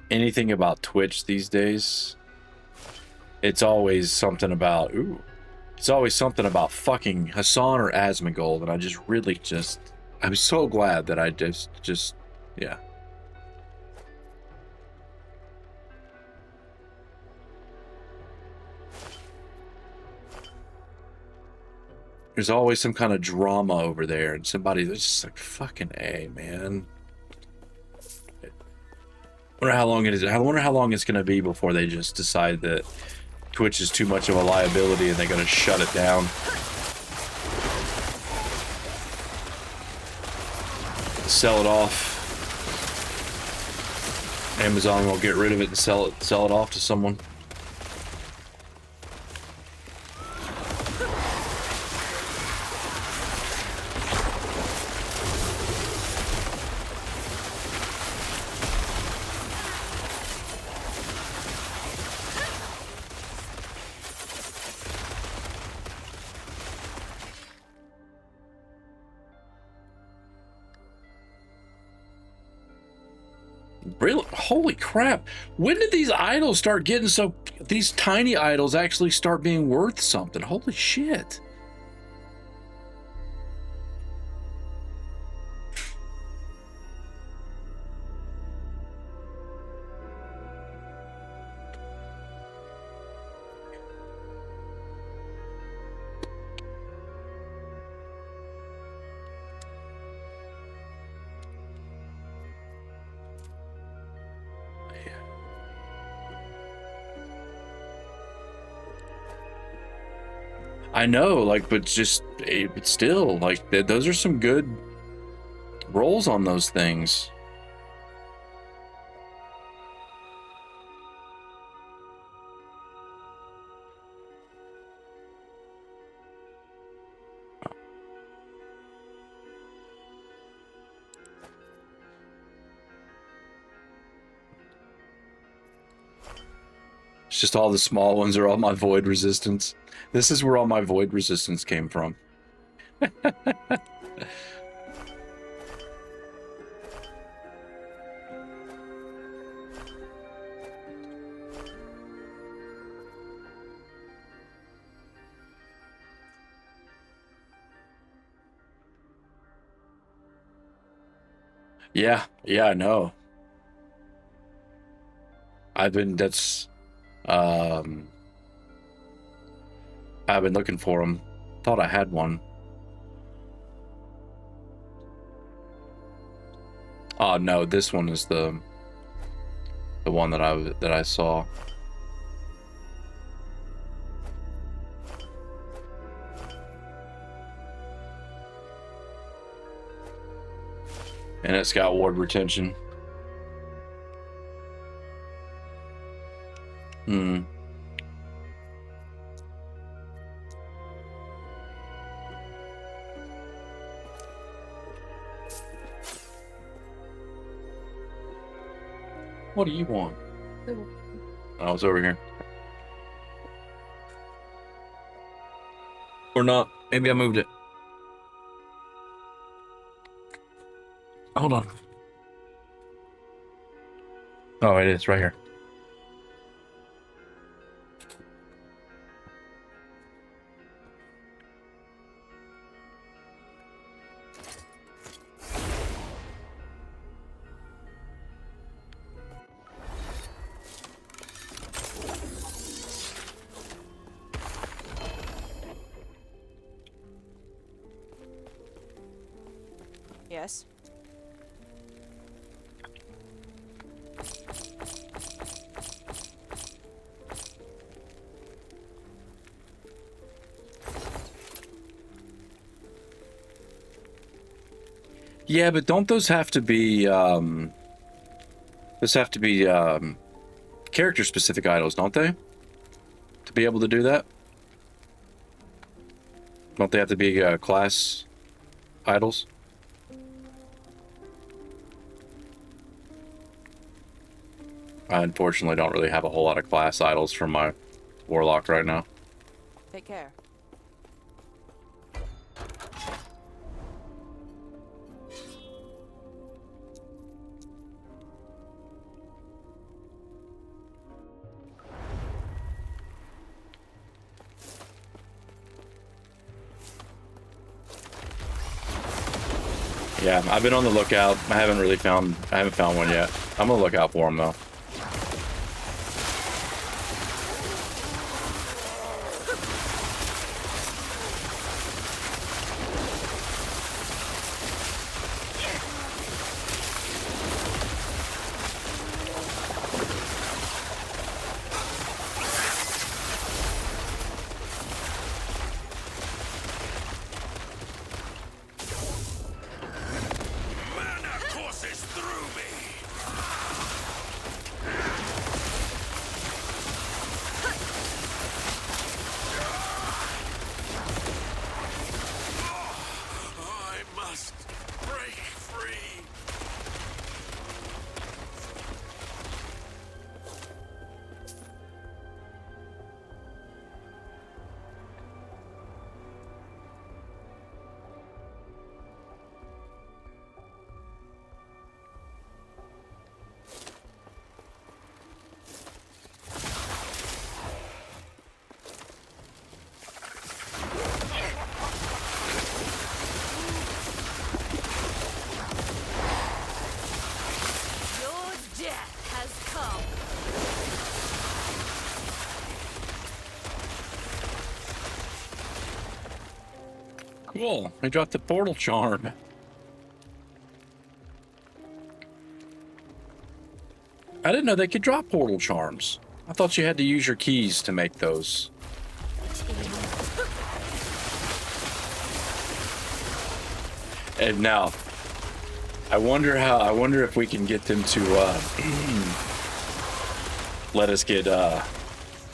anything about Twitch these days, it's always something about it's always something about fucking Hassan or Asmongold, and I just really I'm so glad that I just yeah. There's always some kind of drama over there, and somebody's just like, fucking A, man. I wonder how long it is. I wonder how long it's going to be before they just decide that Twitch is too much of a liability and they're going to shut it down. Sell it off. Amazon will get rid of it and sell it off to someone. Really? Holy crap. When did these idols start getting so... These tiny idols actually start being worth something? Holy shit. I know, like, but just, but still, like, those are some good rolls on those things. just all the small ones are all my void resistance. This is where all my void resistance came from. Yeah, I know. I've been I've been looking for them. Thought I had one. Oh no, this one is the one that I saw. And it's got ward retention. What do you want? Oh, it's over here. Or not. Maybe I moved it. Hold on. Oh, it is right here. Yes. Yeah, but don't those have to be character specific idols, don't they? To be able to do that? Don't they have to be class idols? I unfortunately don't really have a whole lot of class idols for my warlock right now. Take care. Yeah, I've been on the lookout. I haven't found one yet. I'm gonna look out for them though. Cool. I dropped the portal charm. I didn't know they could drop portal charms. I thought you had to use your keys to make those. And now, I wonder if we can get them to let us get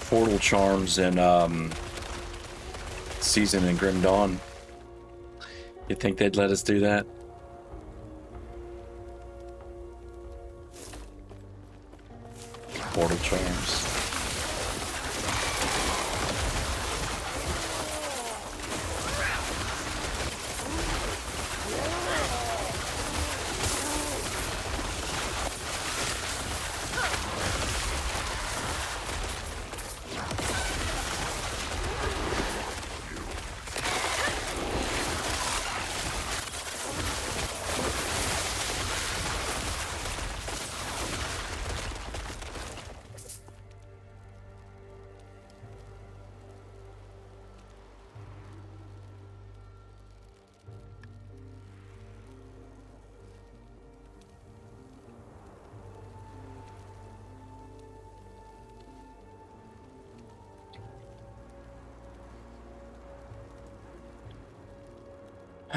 portal charms in Season and Grim Dawn. You think they'd let us do that? Portal charms.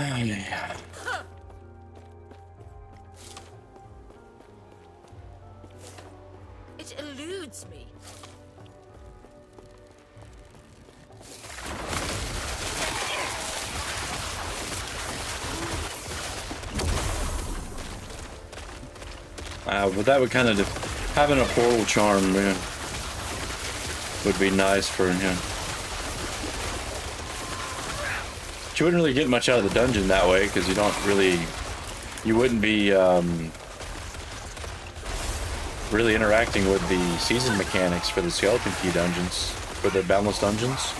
Yeah. It eludes me. But that would kind of having a portal charm, man, would be nice for him. But you wouldn't really get much out of the dungeon that way because you don't really, you wouldn't be really interacting with the season mechanics for the skeleton key dungeons, for the boundless dungeons.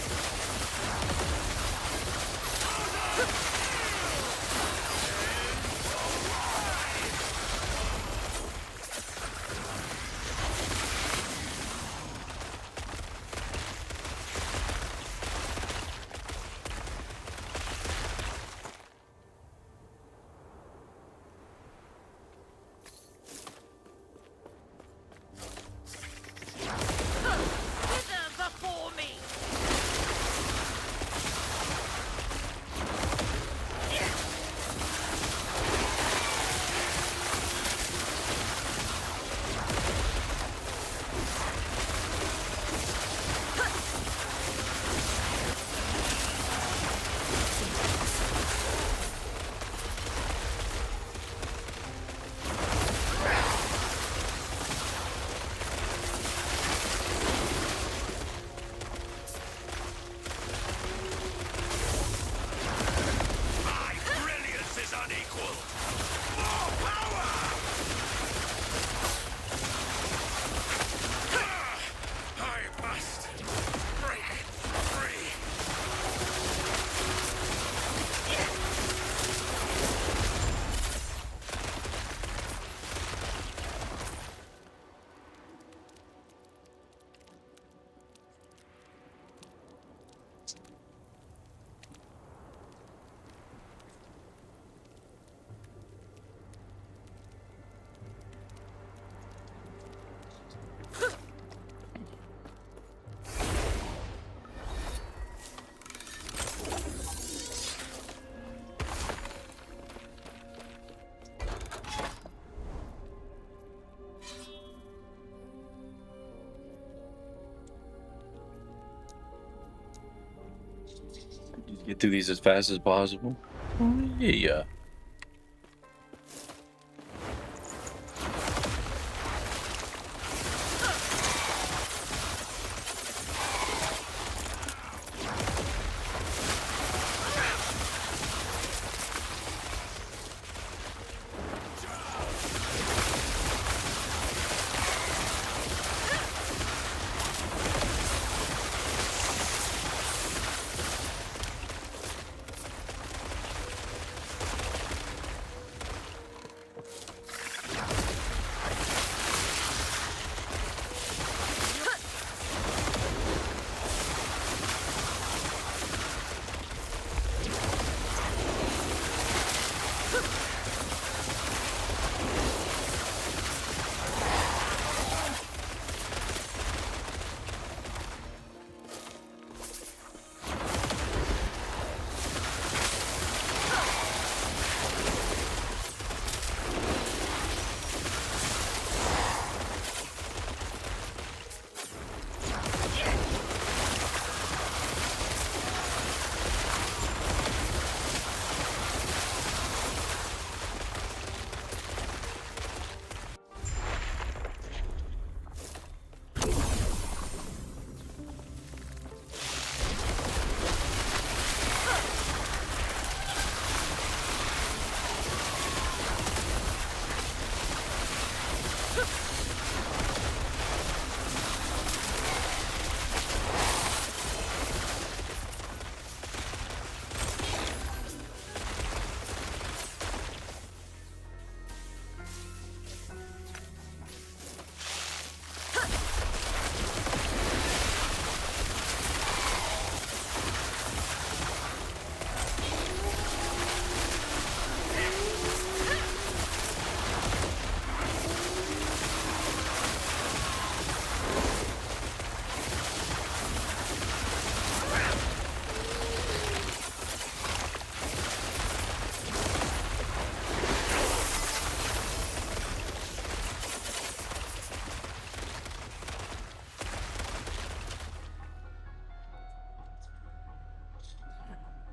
Wither before me. My brilliance is unequal. More power! I must break free. Get through these as fast as possible. Oh, yeah.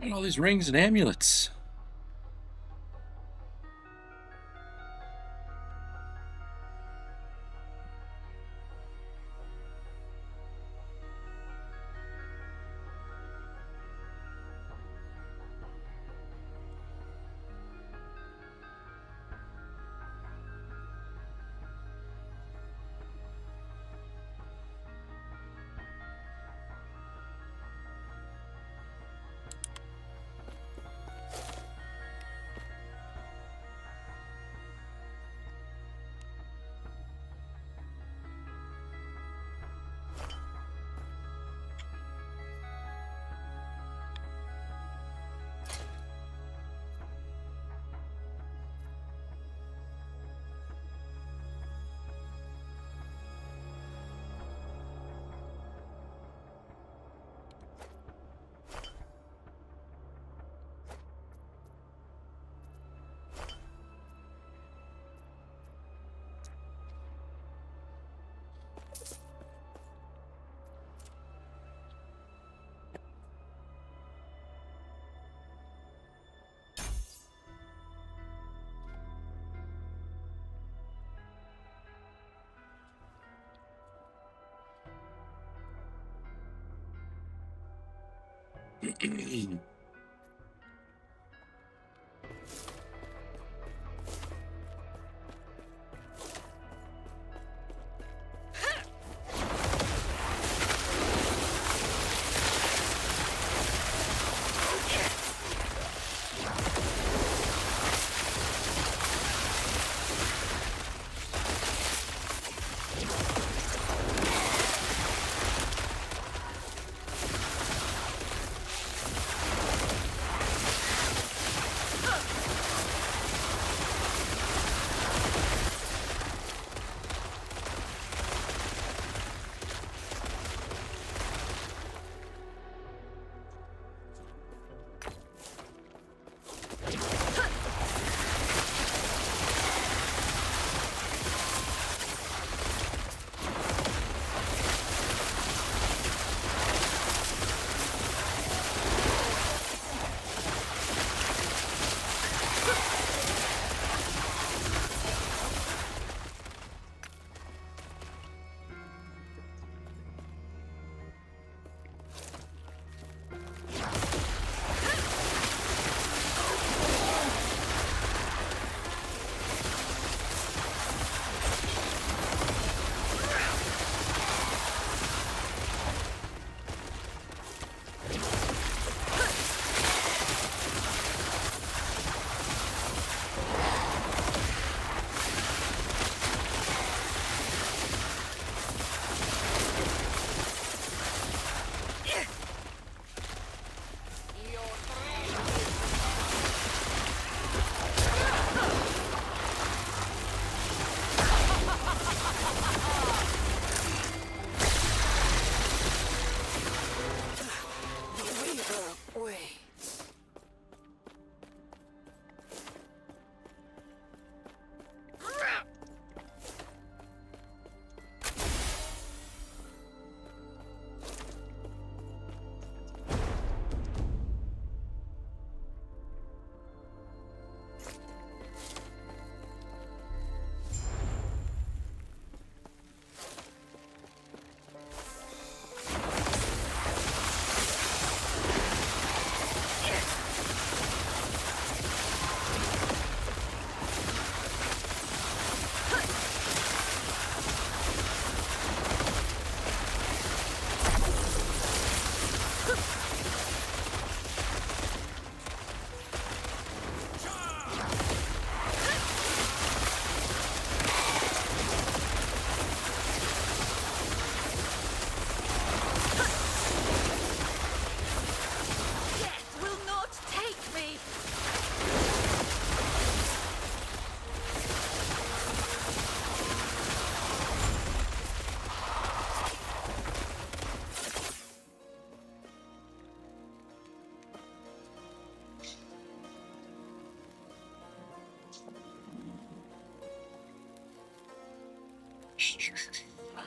And all these rings and amulets.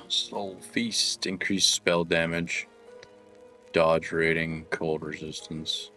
Soul Feast, increased spell damage, dodge rating, cold resistance.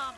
some.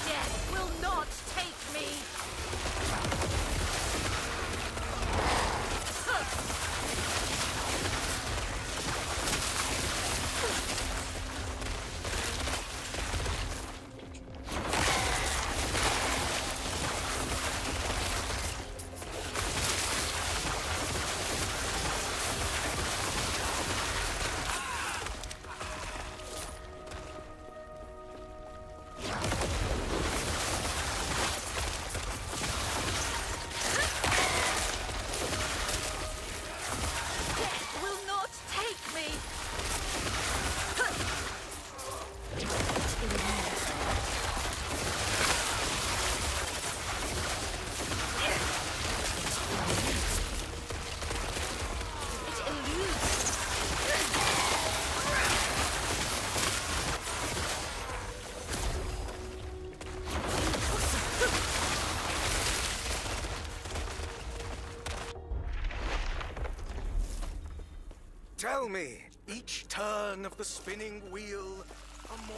Death will not take me. Death will not take me. It eludes. Tell me, each turn of the spinning wheel a more...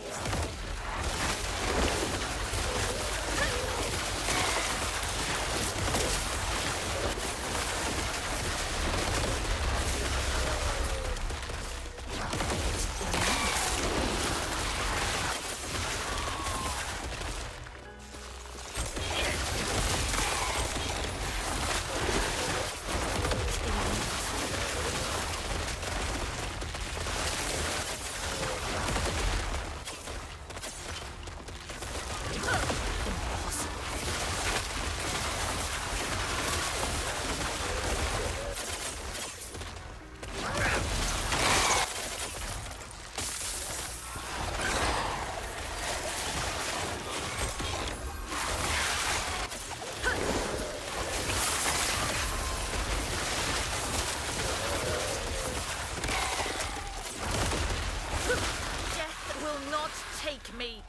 Death will not take me.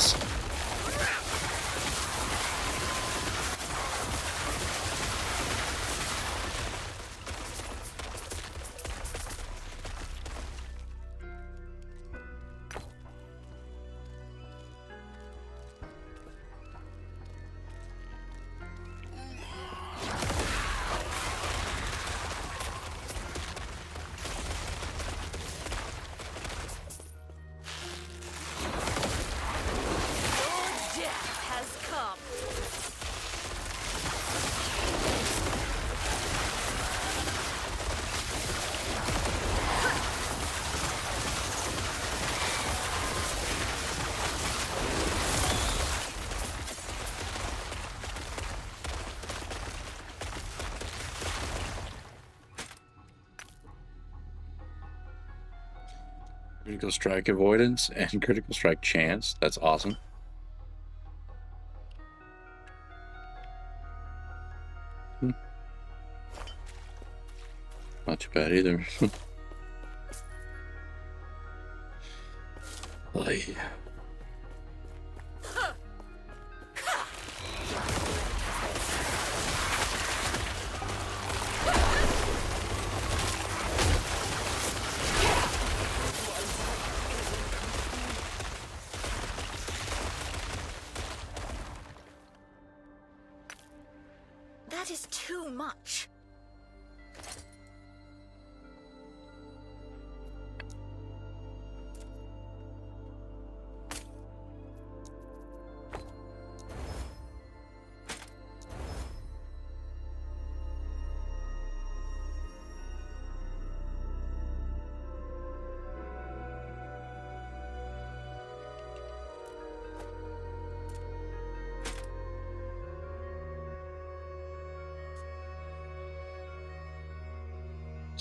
is. Your death has come. Critical strike avoidance and critical strike chance. That's awesome. Not too bad either. Like, That is too much.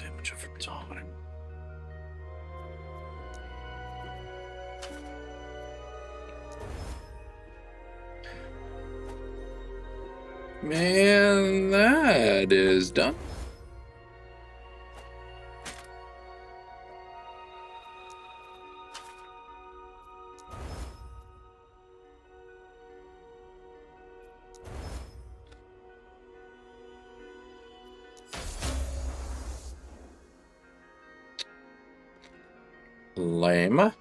damage over time. Man, that is done. Lame.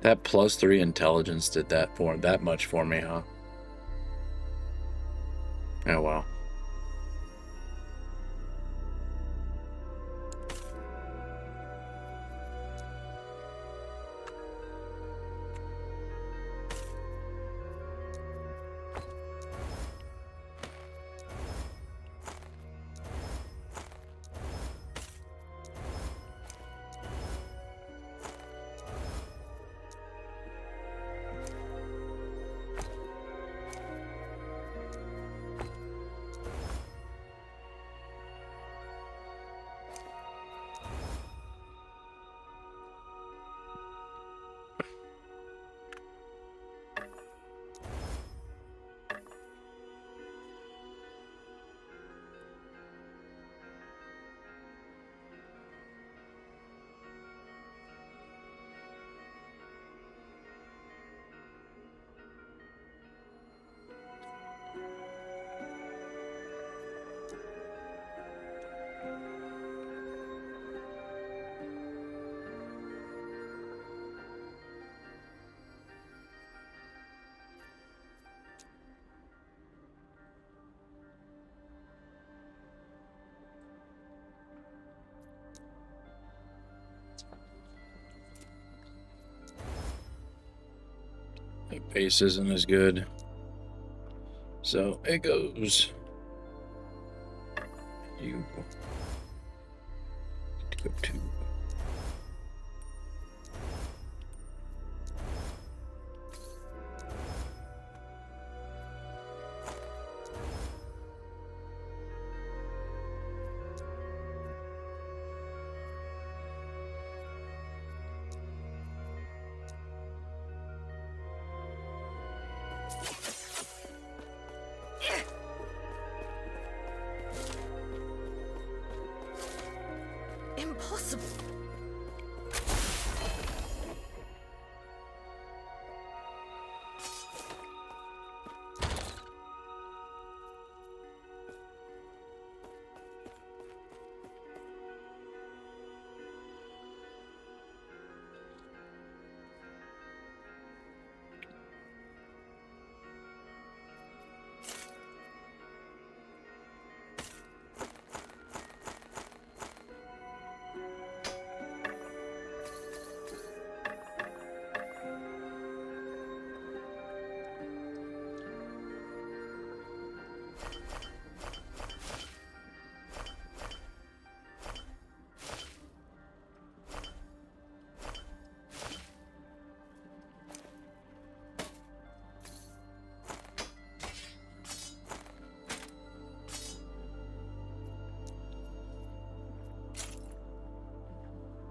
That +3 intelligence did that much for me, huh? Oh well. The pace isn't as good. So it goes You get to go to. Impossible.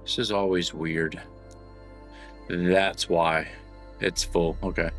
This is always weird. That's why it's full. Okay.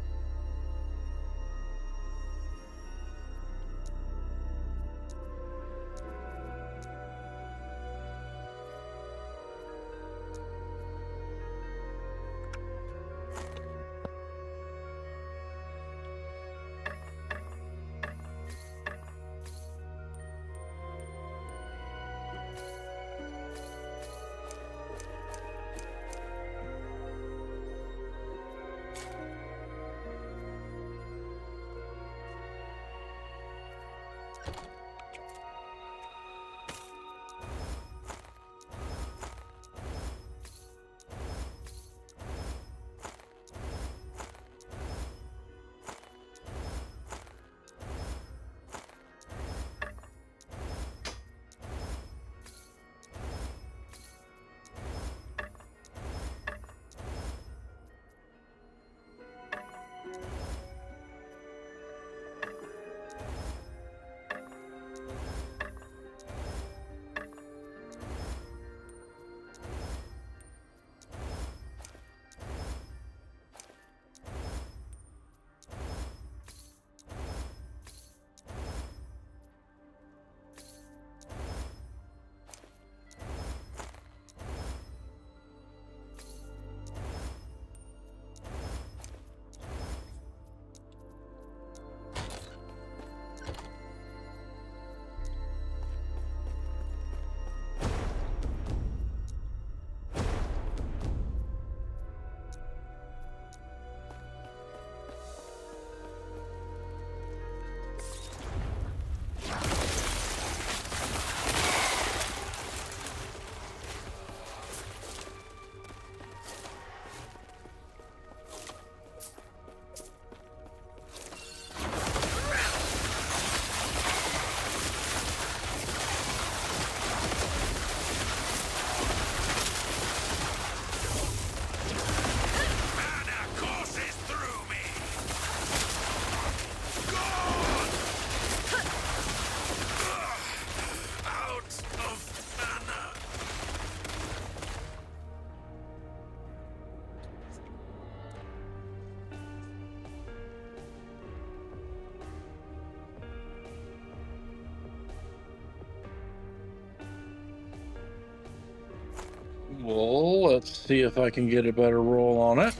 Well, let's see if I can get a better roll on it.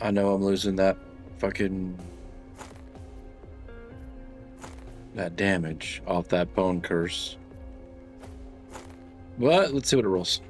I know I'm losing that damage off that bone curse. But let's see what it rolls.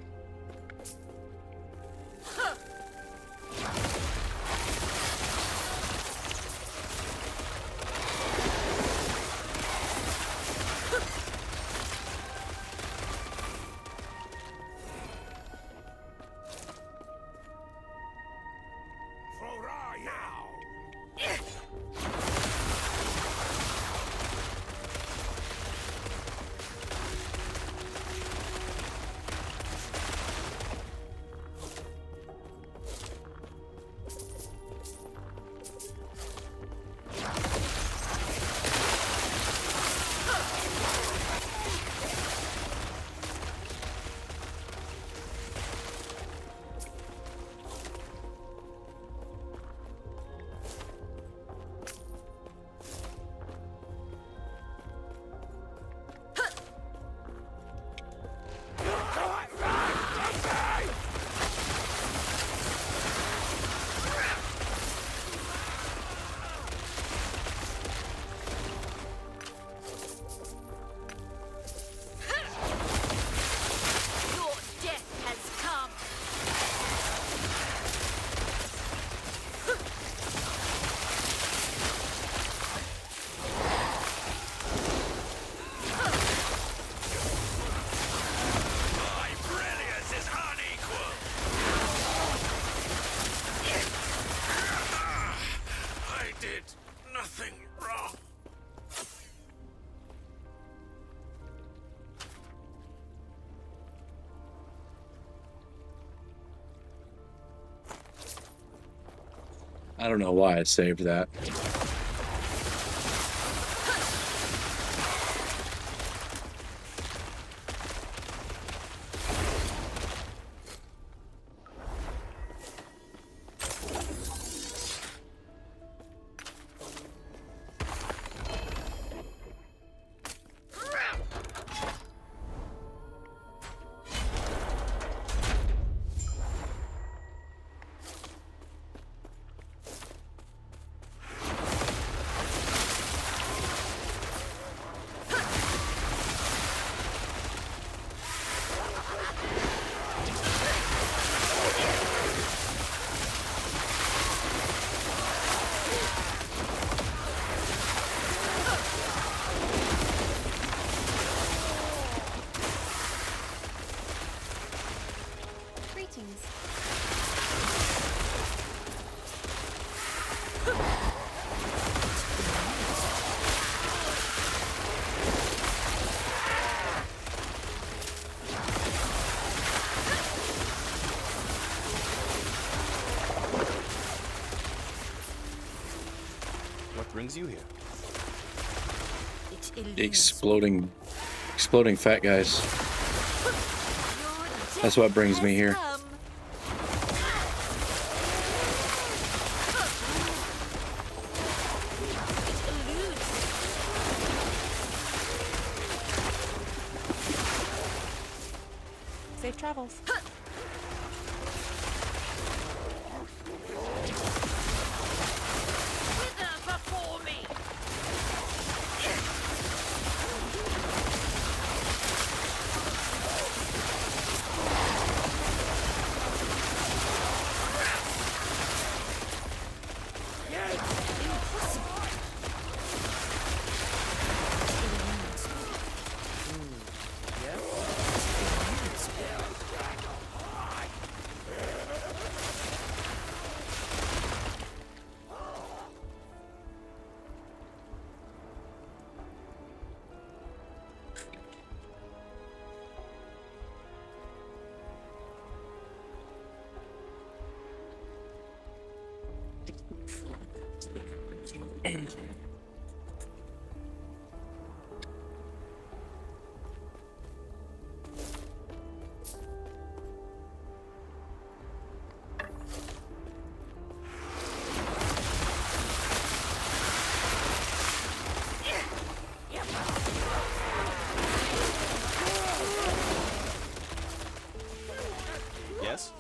I don't know why I saved that. Greetings. What brings you here? It eludes Exploding fat guys. Your That's what brings death me here. has come. It eludes. Safe travels. Wither before me. Yes?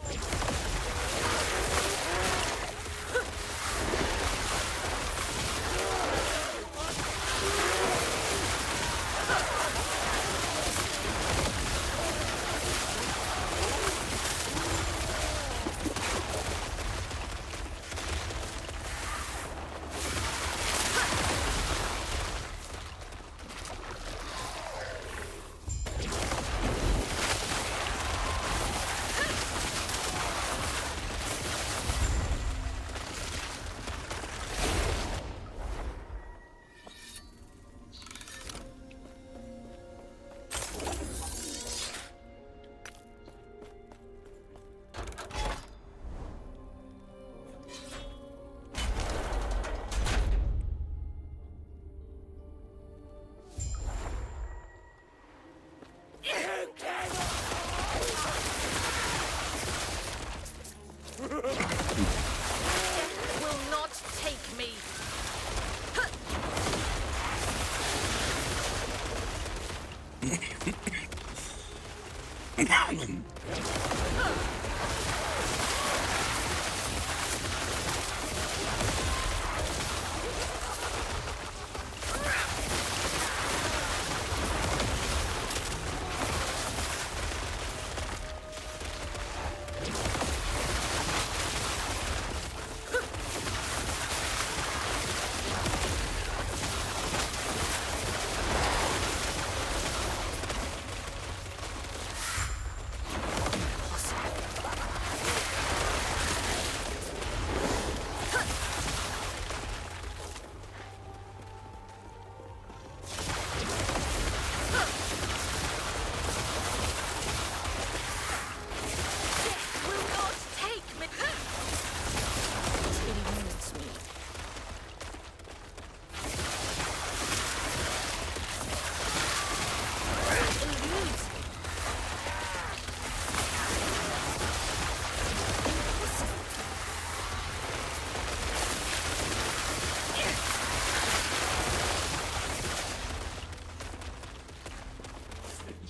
Will not take me.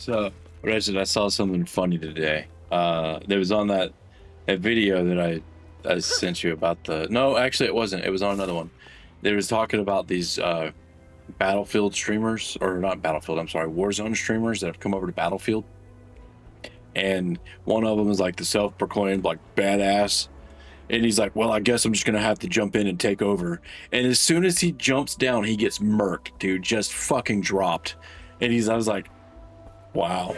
So, Reggie, I saw something funny today. There was on that video that I sent you about the. No, actually, it wasn't. It was on another one. They was talking about these Battlefield streamers, or not Battlefield. I'm sorry, Warzone streamers that have come over to Battlefield. And one of them is like the self-proclaimed like badass, and he's like, "Well, I guess I'm just gonna have to jump in and take over." And as soon as he jumps down, he gets murked, dude. Just fucking dropped. And I was like, wow.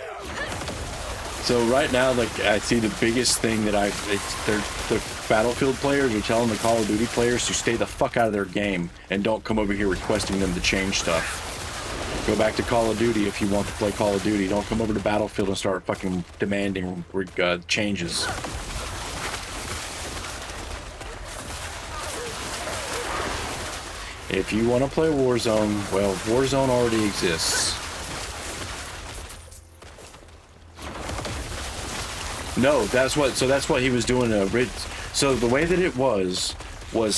So right now, like, I see the biggest thing that the Battlefield players are telling the Call of Duty players to stay the fuck out of their game and don't come over here requesting them to change stuff. Go back to Call of Duty if you want to play Call of Duty. Don't come over to Battlefield and start fucking demanding changes. If you want to play Warzone, well, Warzone already exists. No, that's what he was doing. So the way that it was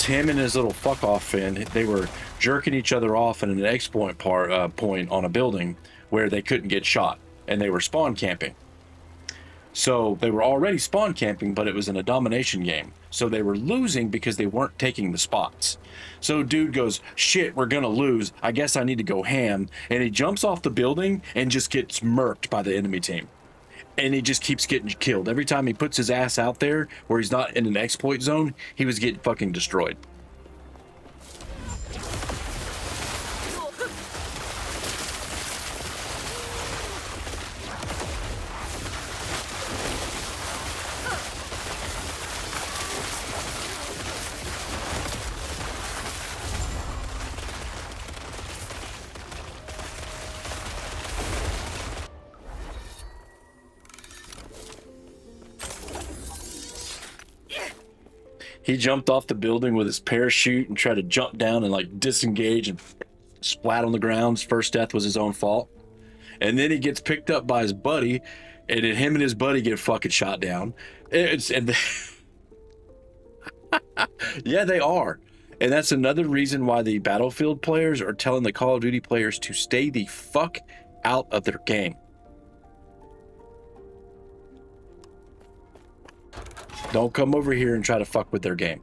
him and his little fuck off fan. They were jerking each other off in an point on a building where they couldn't get shot, and they were spawn camping. So they were already spawn camping, but it was in a domination game. So they were losing because they weren't taking the spots. So dude goes, shit, we're gonna lose. I guess I need to go ham. And he jumps off the building and just gets murked by the enemy team. And he just keeps getting killed. Every time he puts his ass out there where he's not in an exploit zone, he was getting fucking destroyed. He jumped off the building with his parachute and tried to jump down and like disengage and splat on the ground. His first death was his own fault. And then he gets picked up by his buddy, and then him and his buddy get fucking shot down. Yeah, they are. And that's another reason why the Battlefield players are telling the Call of Duty players to stay the fuck out of their game. Don't come over here and try to fuck with their game.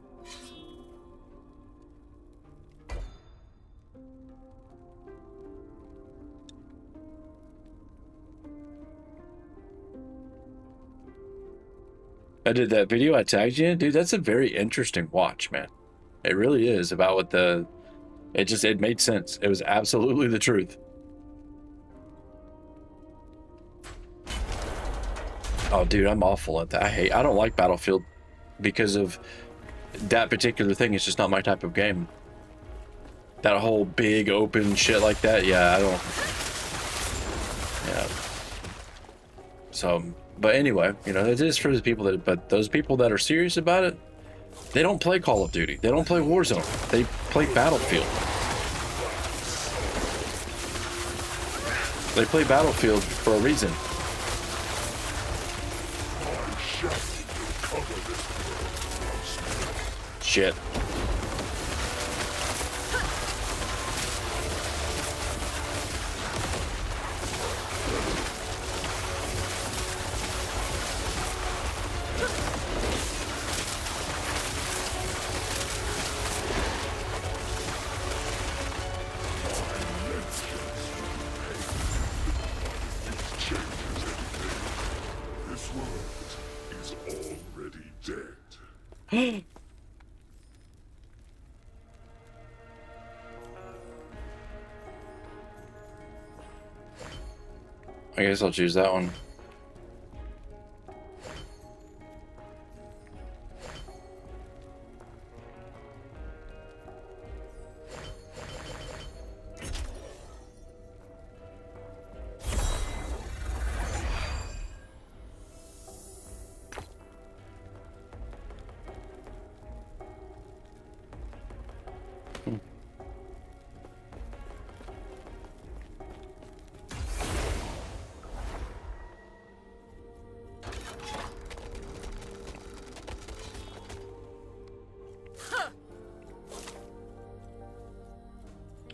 I did that video I tagged you in, dude. That's a very interesting watch, man. It really is about what it made sense. It was absolutely the truth. Oh, dude, I'm awful at that. I don't like Battlefield because of that particular thing. It's just not my type of game. That whole big open shit like that. Yeah, I don't. Yeah. So, but anyway, you know, it is for the people but those people that are serious about it, they don't play Call of Duty. They don't play Warzone. They play Battlefield. They play Battlefield for a reason. Shit. This world is already dead. I guess I'll choose that one.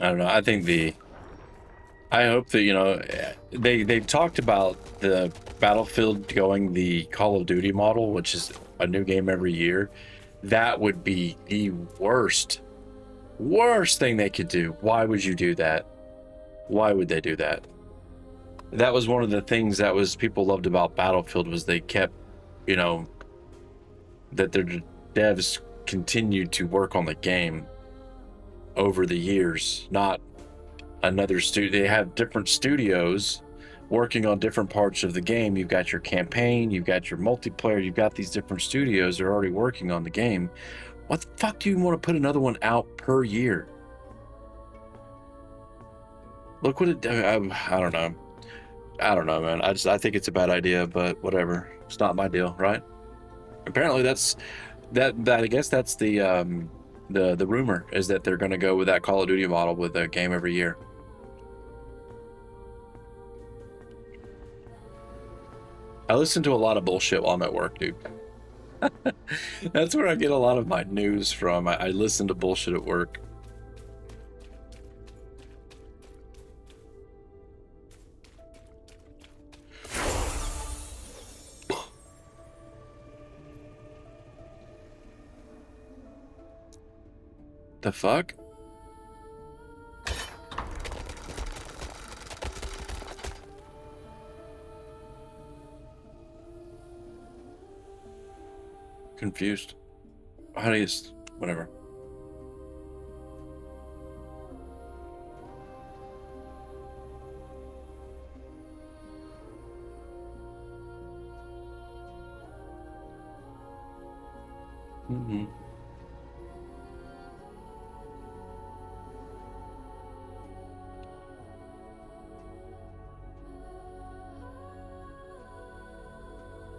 I don't know. I think I hope that, you know, they've talked about the Battlefield going the Call of Duty model, which is a new game every year. That would be the worst thing they could do. Why would you do that? Why would they do that? That was one of the things that was people loved about Battlefield, was they kept, you know, that their devs continued to work on the game over the years, not another studio. They have different studios working on different parts of the game. You've got your campaign, you've got your multiplayer, you've got these different studios that are already working on the game. What the fuck do you want to put another one out per year? Look what it, I don't know. I don't know, man. I think it's a bad idea, but whatever. It's not my deal, right? Apparently that I guess that's the rumor, is that they're going to go with that Call of Duty model with a game every year. I listen to a lot of bullshit while I'm at work, dude. That's where I get a lot of my news from. I listen to bullshit at work. The fuck? Confused. How do you... Whatever. Mm-hmm.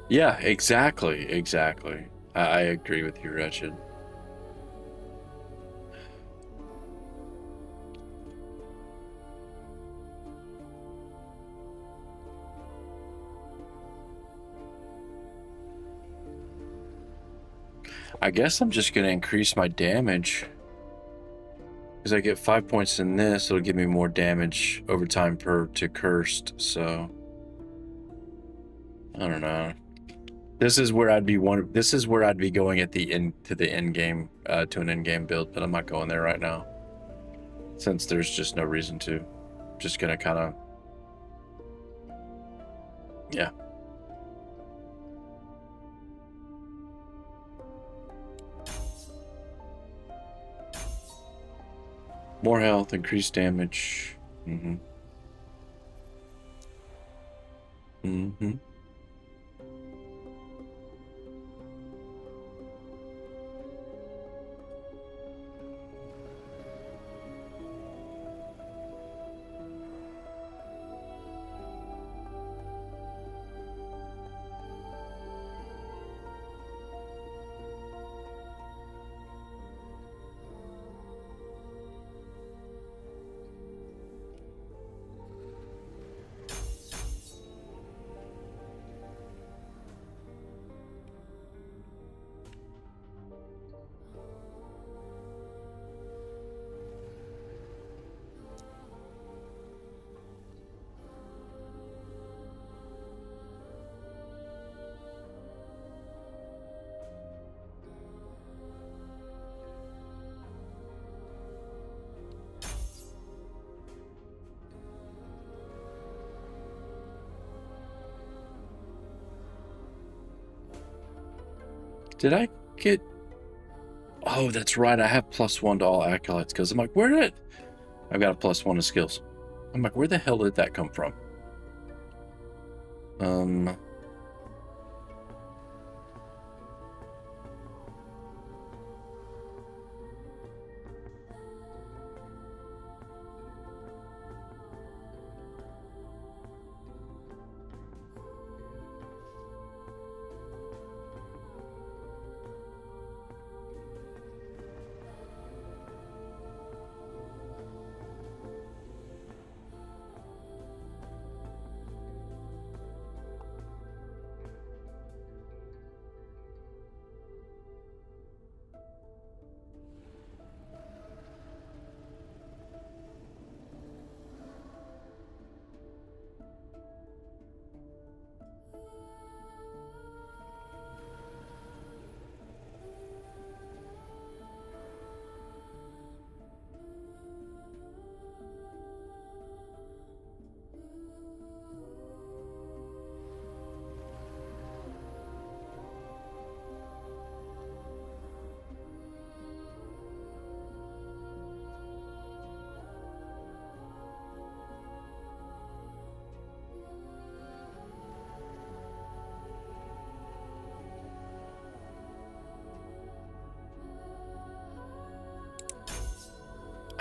Yeah, exactly. I agree with you, Wretched. I guess I'm just going to increase my damage. Because I get 5 points in this, it'll give me more damage over time to cursed, so... I don't know. This is where I'd be going at the end game, to an end game build, but I'm not going there right now. Since there's just no reason to. Just gonna kinda... Yeah. More health, increased damage. Mm-hmm. Mm-hmm. Did I get... Oh, that's right. I have +1 to all acolytes, because I'm like, where did... I've got a +1 to skills. I'm like, where the hell did that come from?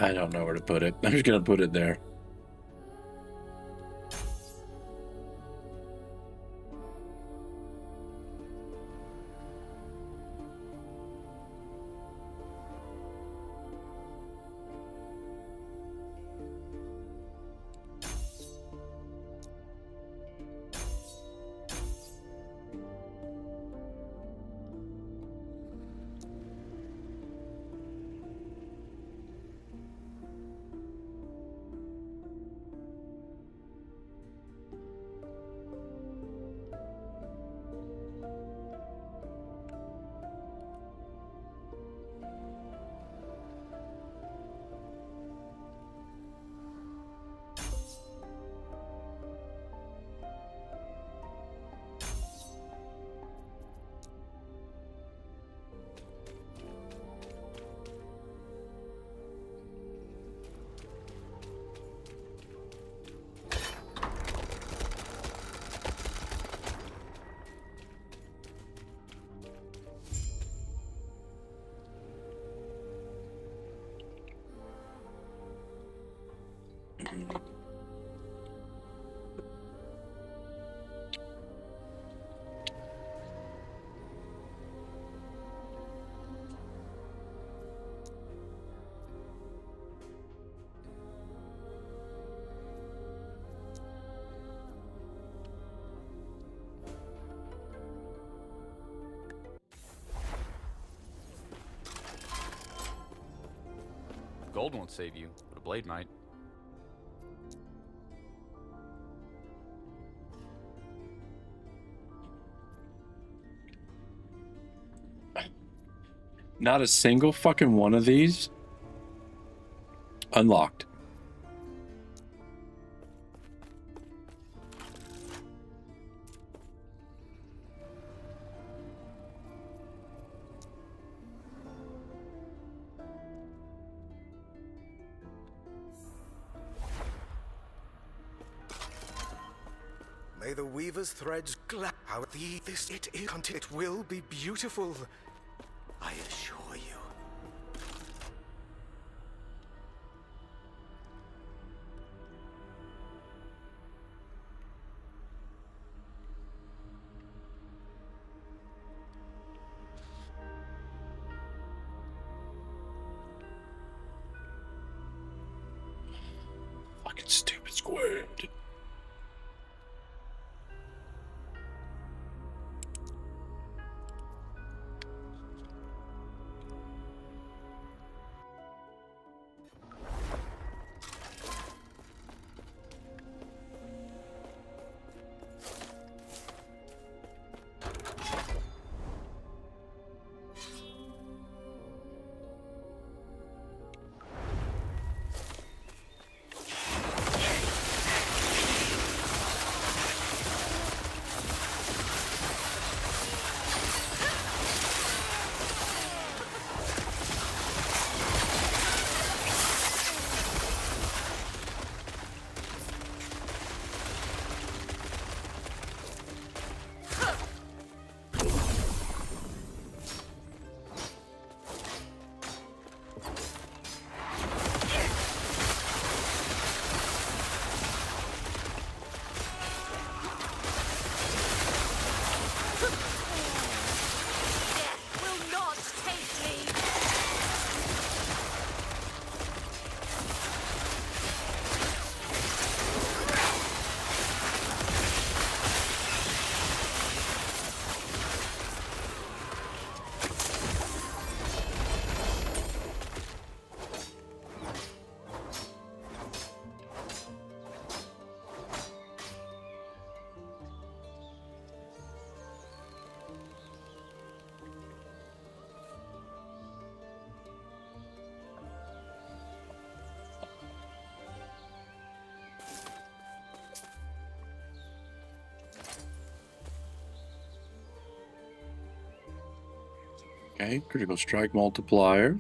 I don't know where to put it. I'm just gonna put it there. Gold won't save you, but a blade might. Not a single fucking one of these unlocked. May the weaver's threads glad how it will be beautiful. I assure you. Fucking stupid squid. Will not take me. Okay, critical strike multiplier.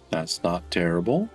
That's not terrible.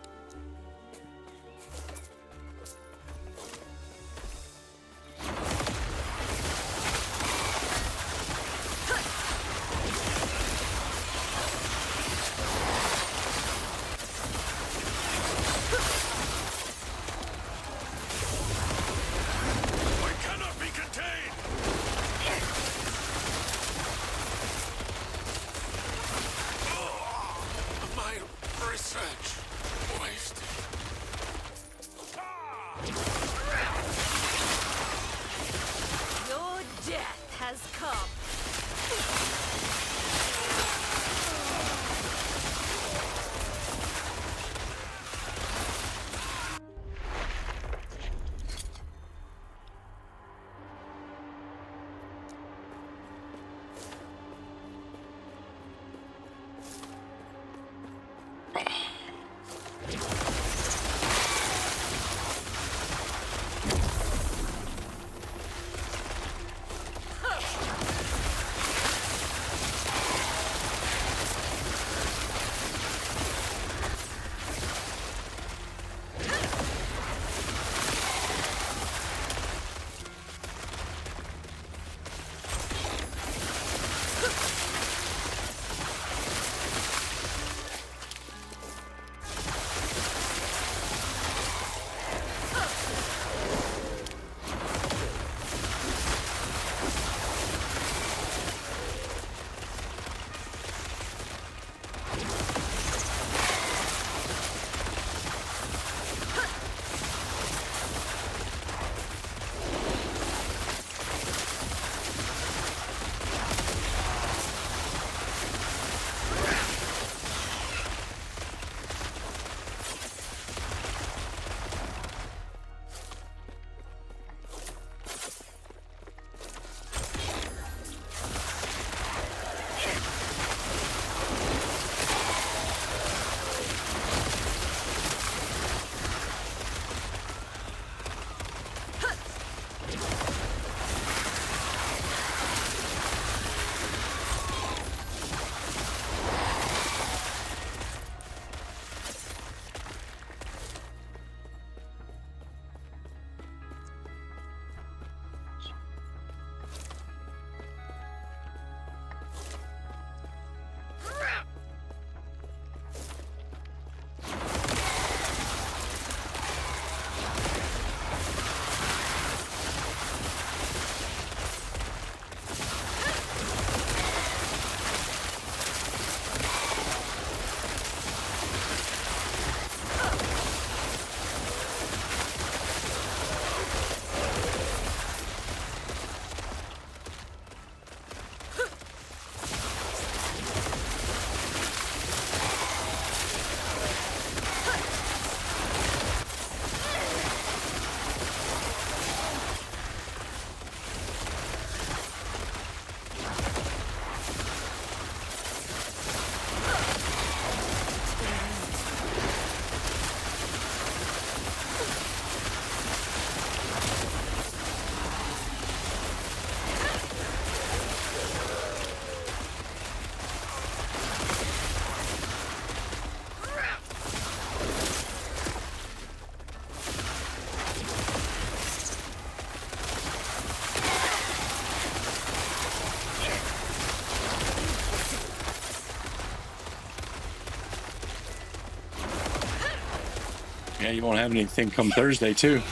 Yeah, you won't have anything come Thursday too.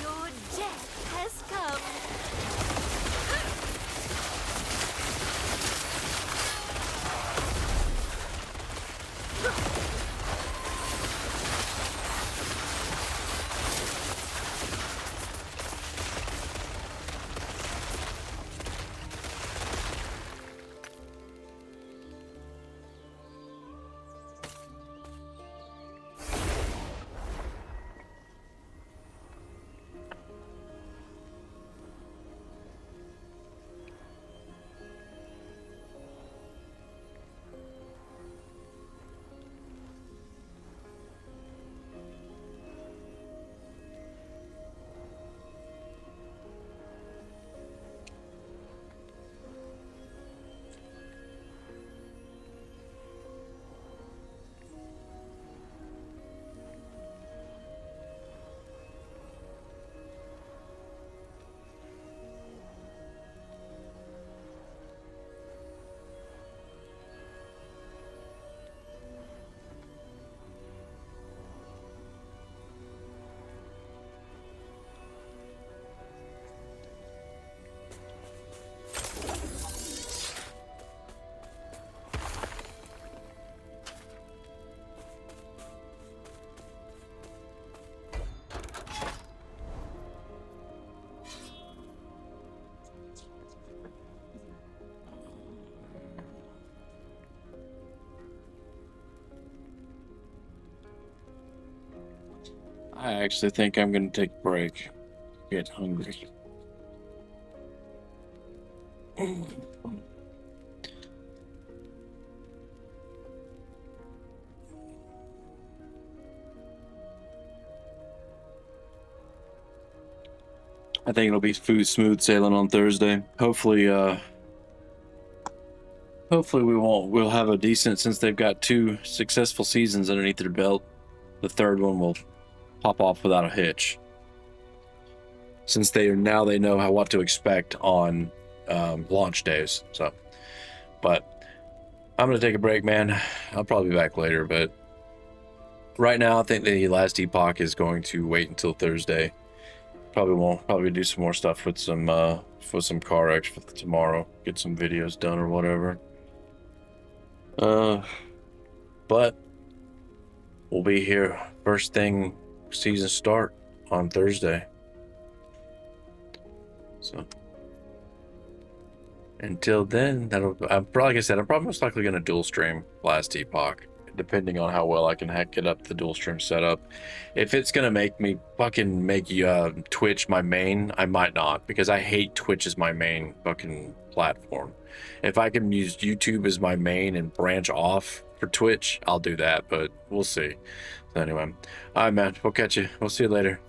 Your death has come. I actually think I'm going to take a break. Get hungry. I think it'll be smooth sailing on Thursday. Hopefully, we'll have a decent, since they've got 2 successful seasons underneath their belt. The third one will pop off without a hitch. Since they know what to expect on launch days. So, but I'm gonna take a break, man. I'll probably be back later, but right now I think the last Epoch is going to wait until Thursday. Probably do some more stuff with some car X for tomorrow. Get some videos done or whatever. But we'll be here first thing season start on Thursday. So until then, I'm probably most likely going to dual stream last Epoch, depending on how well I can get up the dual stream setup. If it's going to make me fucking make Twitch my main, I might not, because I hate Twitch as my main fucking platform. If I can use YouTube as my main and branch off for Twitch, I'll do that, but we'll see. So anyway, all right, man, we'll catch you. We'll see you later.